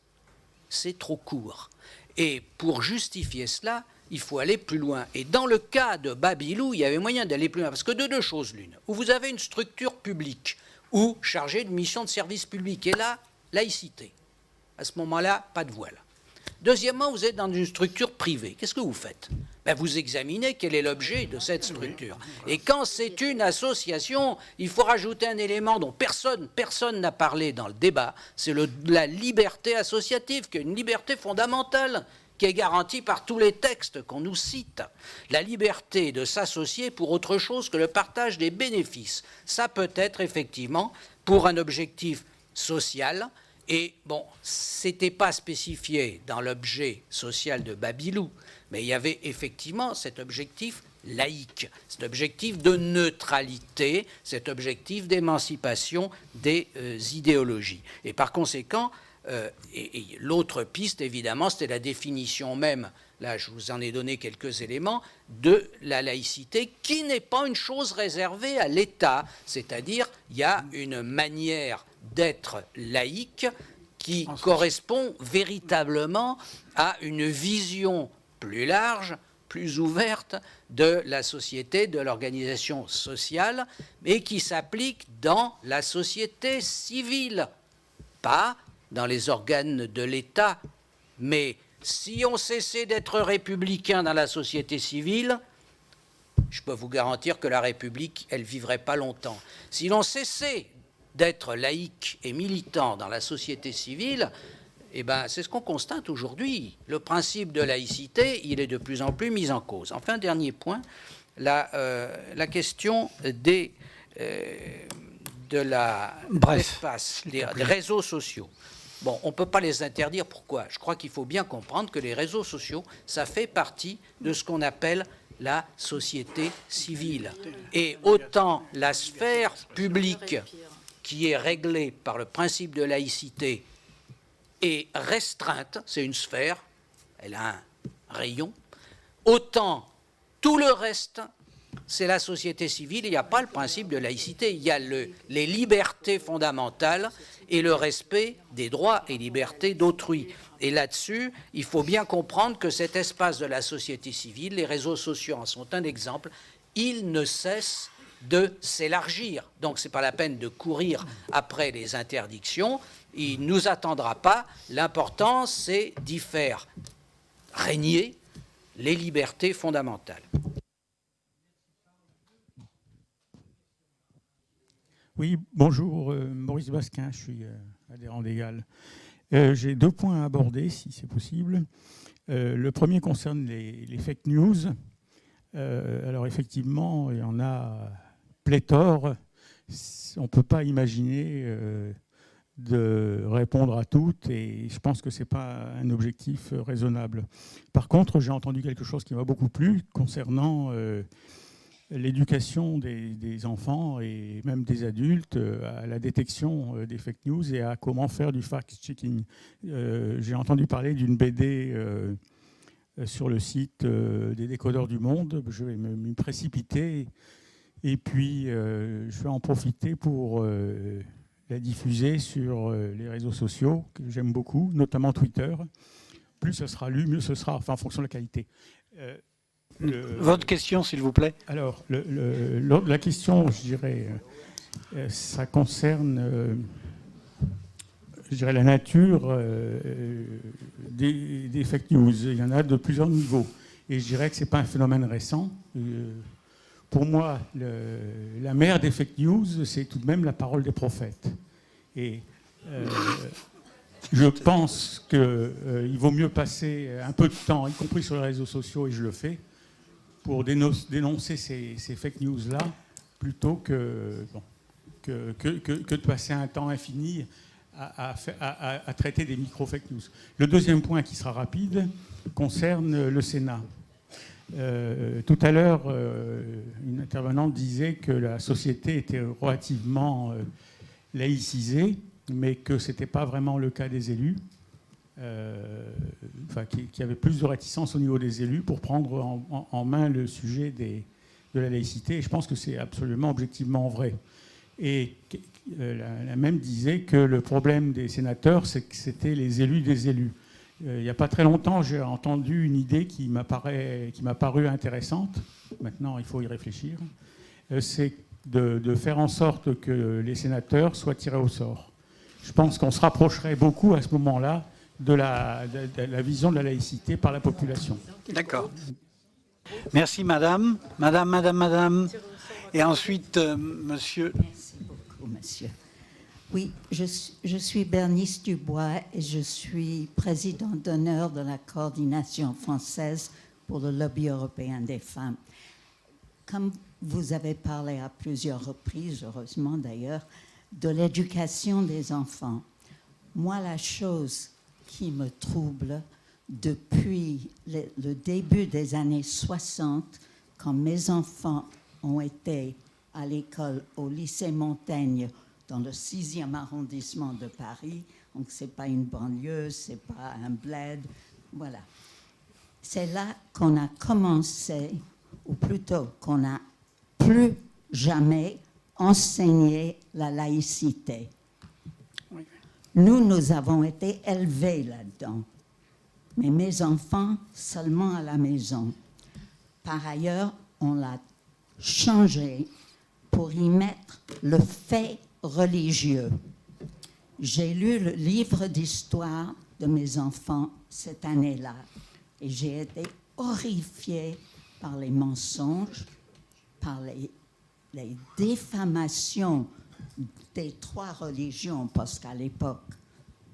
c'est trop court. Et pour justifier cela, il faut aller plus loin. Et dans le cas de Babylou, il y avait moyen d'aller plus loin. Parce que de deux choses l'une, où vous avez une structure publique, ou chargée de mission de service public, et là, laïcité. À ce moment-là, pas de voile. Deuxièmement, vous êtes dans une structure privée. Qu'est-ce que vous faites? Ben, vous examinez quel est l'objet de cette structure. Et quand c'est une association, il faut rajouter un élément dont personne n'a parlé dans le débat, c'est la liberté associative, qui est une liberté fondamentale, qui est garantie par tous les textes qu'on nous cite. La liberté de s'associer pour autre chose que le partage des bénéfices. Ça peut être effectivement pour un objectif social. Et bon, c'était pas spécifié dans l'objet social de Babylou, mais il y avait effectivement cet objectif laïque, cet objectif de neutralité, cet objectif d'émancipation des idéologies. Et par conséquent, et l'autre piste, évidemment, c'était la définition même, là je vous en ai donné quelques éléments, de la laïcité, qui n'est pas une chose réservée à l'État, c'est-à-dire il y a une manière d'être laïque qui correspond véritablement à une vision plus large, plus ouverte de la société, de l'organisation sociale, mais qui s'applique dans la société civile, pas dans les organes de l'État. Mais si on cessait d'être républicain dans la société civile, je peux vous garantir que la République, elle vivrait pas longtemps. Si l'on cessait d'être laïque et militant dans la société civile, eh ben, c'est ce qu'on constate aujourd'hui. Le principe de laïcité, il est de plus en plus mis en cause. Enfin, dernier point, la question des réseaux sociaux. Bon, on ne peut pas les interdire. Pourquoi? Je crois qu'il faut bien comprendre que les réseaux sociaux, ça fait partie de ce qu'on appelle la société civile. Et autant la sphère publique, qui est réglée par le principe de laïcité, est restreinte, c'est une sphère, elle a un rayon, autant tout le reste, c'est la société civile. Il n'y a pas le principe de laïcité, il y a les libertés fondamentales et le respect des droits et libertés d'autrui. Et là-dessus, il faut bien comprendre que cet espace de la société civile, les réseaux sociaux en sont un exemple, ils ne cessent de s'élargir. Donc ce n'est pas la peine de courir après les interdictions, il ne nous attendra pas. L'important, c'est d'y faire régner les libertés fondamentales. Oui, bonjour, Maurice Basquin, je suis adhérent d'Égal. J'ai 2 points à aborder, si c'est possible. Le premier concerne les fake news. Alors effectivement, il y en a pléthore. On ne peut pas imaginer de répondre à toutes et je pense que ce n'est pas un objectif raisonnable. Par contre, j'ai entendu quelque chose qui m'a beaucoup plu concernant l'éducation des enfants et même des adultes à la détection des fake news et à comment faire du fact-checking. J'ai entendu parler d'une BD sur le site des Décodeurs du Monde. Je vais m'y précipiter et puis je vais en profiter pour la diffuser sur les réseaux sociaux que j'aime beaucoup, notamment Twitter. Plus ce sera lu, mieux ce sera, enfin en fonction de la qualité. Votre question, s'il vous plaît. Alors, la question, je dirais, ça concerne, je dirais, la nature des fake news. Il y en a de plusieurs niveaux. Et je dirais que ce n'est pas un phénomène récent. Pour moi, la mère des fake news, c'est tout de même la parole des prophètes. Et je pense qu'il vaut mieux passer un peu de temps, y compris sur les réseaux sociaux, et je le fais, pour dénoncer ces fake news-là, plutôt que de passer un temps infini à traiter des micro-fake news. Le deuxième point, qui sera rapide, concerne le Sénat. Tout à l'heure, une intervenante disait que la société était relativement laïcisée, mais que ce n'était pas vraiment le cas des élus. Qu'il y avait plus de réticence au niveau des élus pour prendre en main le sujet de la laïcité. Et je pense que c'est absolument objectivement vrai. Et la même disait que le problème des sénateurs, c'est que c'était les élus des élus. Il n'y a pas très longtemps, j'ai entendu une idée qui m'a paru intéressante. Maintenant, il faut y réfléchir. C'est de faire en sorte que les sénateurs soient tirés au sort. Je pense qu'on se rapprocherait beaucoup à ce moment-là de la vision de la laïcité par la population. D'accord. Merci, madame. Madame. Et ensuite, monsieur. Merci beaucoup, monsieur. Oui, je suis Bernice Dubois et je suis présidente d'honneur de la coordination française pour le lobby européen des femmes. Comme vous avez parlé à plusieurs reprises, heureusement d'ailleurs, de l'éducation des enfants, moi, la chose qui me trouble depuis le début des années 60, quand mes enfants ont été à l'école au lycée Montaigne, dans le 6e arrondissement de Paris, donc ce n'est pas une banlieue, ce n'est pas un bled, voilà. C'est là qu'on a commencé, ou plutôt qu'on n'a plus jamais enseigné la laïcité. Nous avons été élevés là-dedans, mais mes enfants seulement à la maison. Par ailleurs, on l'a changé pour y mettre le fait religieux. J'ai lu le livre d'histoire de mes enfants cette année-là et j'ai été horrifiée par les mensonges, par les diffamations des trois religions, parce qu'à l'époque,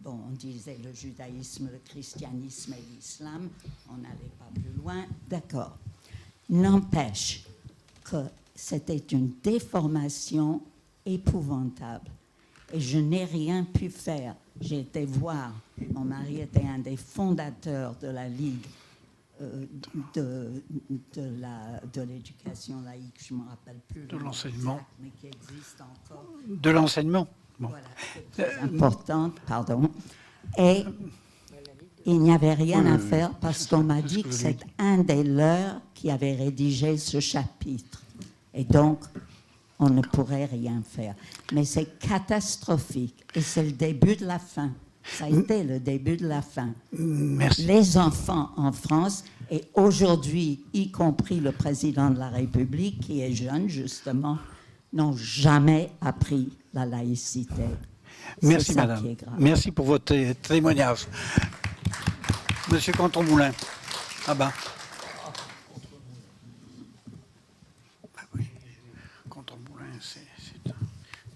bon, on disait le judaïsme, le christianisme et l'islam, on n'allait pas plus loin, d'accord. N'empêche que c'était une déformation épouvantable. Et je n'ai rien pu faire. J'ai été voir, mon mari était un des fondateurs de la Ligue de l'éducation laïque, je ne me rappelle plus. De l'enseignement. Mais qui existe encore. De l'enseignement. Bon. Voilà, c'est importante, pardon. Et il n'y avait rien à faire parce qu'on m'a dit que c'est un des leurs qui avait rédigé ce chapitre. Et donc, on ne pourrait rien faire. Mais c'est catastrophique et c'est le début de la fin. Ça a été le début de la fin. Merci. Les enfants en France, et aujourd'hui, y compris le président de la République, qui est jeune, justement, n'ont jamais appris la laïcité. Merci, madame. Merci pour votre témoignage. Monsieur Contrempoulain. Ah ben. C'est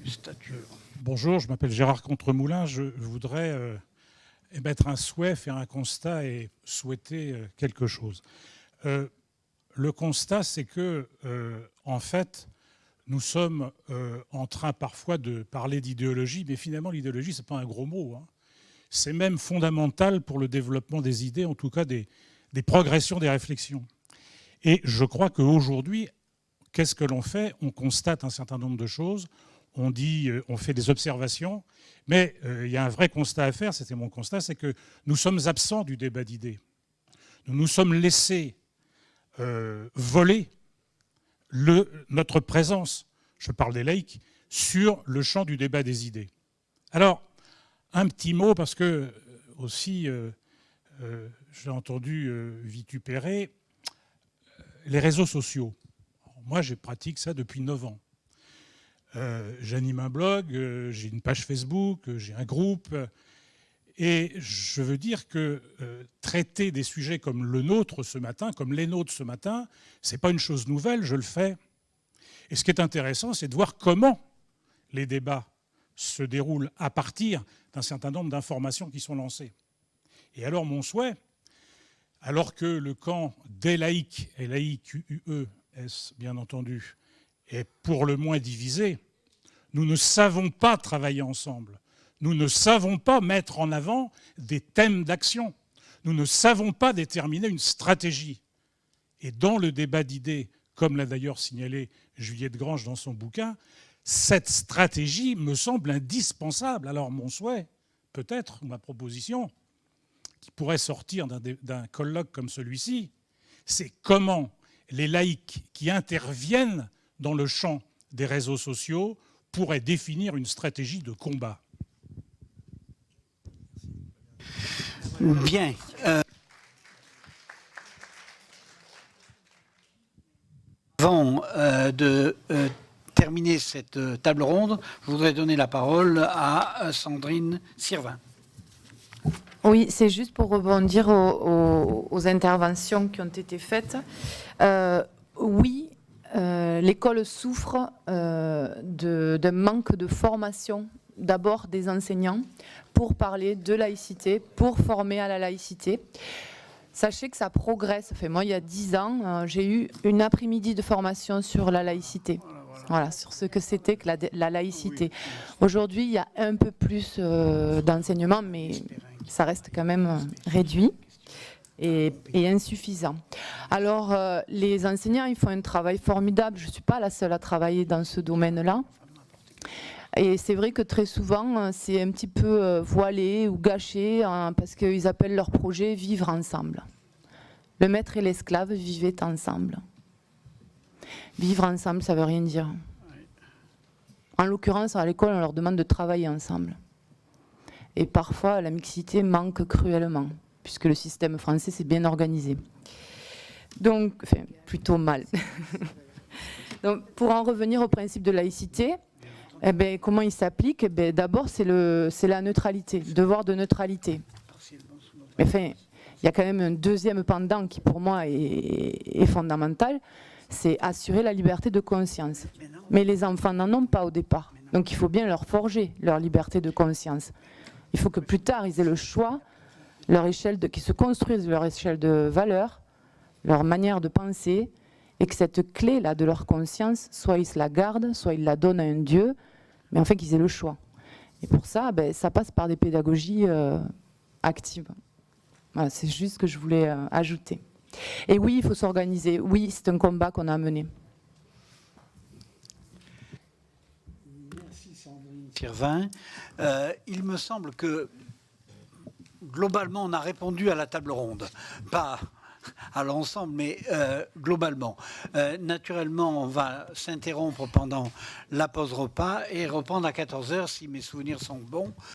une statue. Bonjour, je m'appelle Gérard Contremoulin. Je voudrais émettre un souhait, faire un constat et souhaiter quelque chose. Le constat, c'est que, en fait, nous sommes en train parfois de parler d'idéologie, mais finalement, l'idéologie, ce n'est pas un gros mot, hein. C'est même fondamental pour le développement des idées, en tout cas des progressions des réflexions. Et je crois qu'aujourd'hui, qu'est-ce que l'on fait? On constate un certain nombre de choses, on dit, on fait des observations, mais il y a un vrai constat à faire, c'était mon constat, c'est que nous sommes absents du débat d'idées. Nous nous sommes laissés voler notre présence, je parle des laïcs, sur le champ du débat des idées. Alors, un petit mot, parce que aussi, j'ai entendu vitupérer les réseaux sociaux. Moi, je pratique ça depuis 9 ans. J'anime un blog, j'ai une page Facebook, j'ai un groupe. Et je veux dire que traiter des sujets comme le nôtre ce matin, comme les nôtres ce matin, ce n'est pas une chose nouvelle, je le fais. Et ce qui est intéressant, c'est de voir comment les débats se déroulent à partir d'un certain nombre d'informations qui sont lancées. Et alors, mon souhait, alors que le camp des laïcs, et laïcs, bien entendu, est pour le moins divisé, nous ne savons pas travailler ensemble. Nous ne savons pas mettre en avant des thèmes d'action. Nous ne savons pas déterminer une stratégie. Et dans le débat d'idées, comme l'a d'ailleurs signalé Juliette Grange dans son bouquin, cette stratégie me semble indispensable. Alors mon souhait, peut-être, ou ma proposition, qui pourrait sortir d'un colloque comme celui-ci, c'est comment les laïcs qui interviennent dans le champ des réseaux sociaux pourraient définir une stratégie de combat. Bien. Avant de terminer cette table ronde, je voudrais donner la parole à Sandrine Sirvin. Oui, c'est juste pour rebondir aux interventions qui ont été faites. Oui, l'école souffre d'un manque de formation, d'abord des enseignants, pour parler de laïcité, pour former à la laïcité. Sachez que ça progresse. Enfin, moi, il y a 10 ans, j'ai eu une après-midi de formation sur la laïcité. Voilà, sur ce que c'était que la laïcité. Aujourd'hui, il y a un peu plus d'enseignement, mais ça reste quand même réduit et insuffisant. Alors, les enseignants, ils font un travail formidable. Je ne suis pas la seule à travailler dans ce domaine-là. Et c'est vrai que très souvent, c'est un petit peu voilé ou gâché parce qu'ils appellent leur projet « Vivre ensemble ». Le maître et l'esclave vivaient ensemble. Vivre ensemble, ça ne veut rien dire. En l'occurrence, à l'école, on leur demande de travailler ensemble. Et parfois, la mixité manque cruellement, puisque le système français s'est bien organisé. Donc, enfin, plutôt mal. Donc, pour en revenir au principe de laïcité, eh ben, comment il s'applique? Eh ben, d'abord, c'est la neutralité, le devoir de neutralité. Enfin, il y a quand même un deuxième pendant qui, pour moi, est fondamental, c'est assurer la liberté de conscience. Mais les enfants n'en ont pas au départ. Donc, il faut bien leur forger leur liberté de conscience. Il faut que plus tard, ils aient le choix, qu'ils se construisent leur échelle de valeurs, leur manière de penser, et que cette clé-là de leur conscience, soit ils se la gardent, soit ils la donnent à un Dieu, mais en fait qu'ils aient le choix. Et pour ça, ben, ça passe par des pédagogies actives. Voilà, c'est juste ce que je voulais ajouter. Et oui, il faut s'organiser. Oui, c'est un combat qu'on a mené. Merci Sandrine Sirvin. Il me semble que globalement, on a répondu à la table ronde. Pas à l'ensemble, mais globalement. Naturellement, on va s'interrompre pendant la pause repas et reprendre à 14h si mes souvenirs sont bons.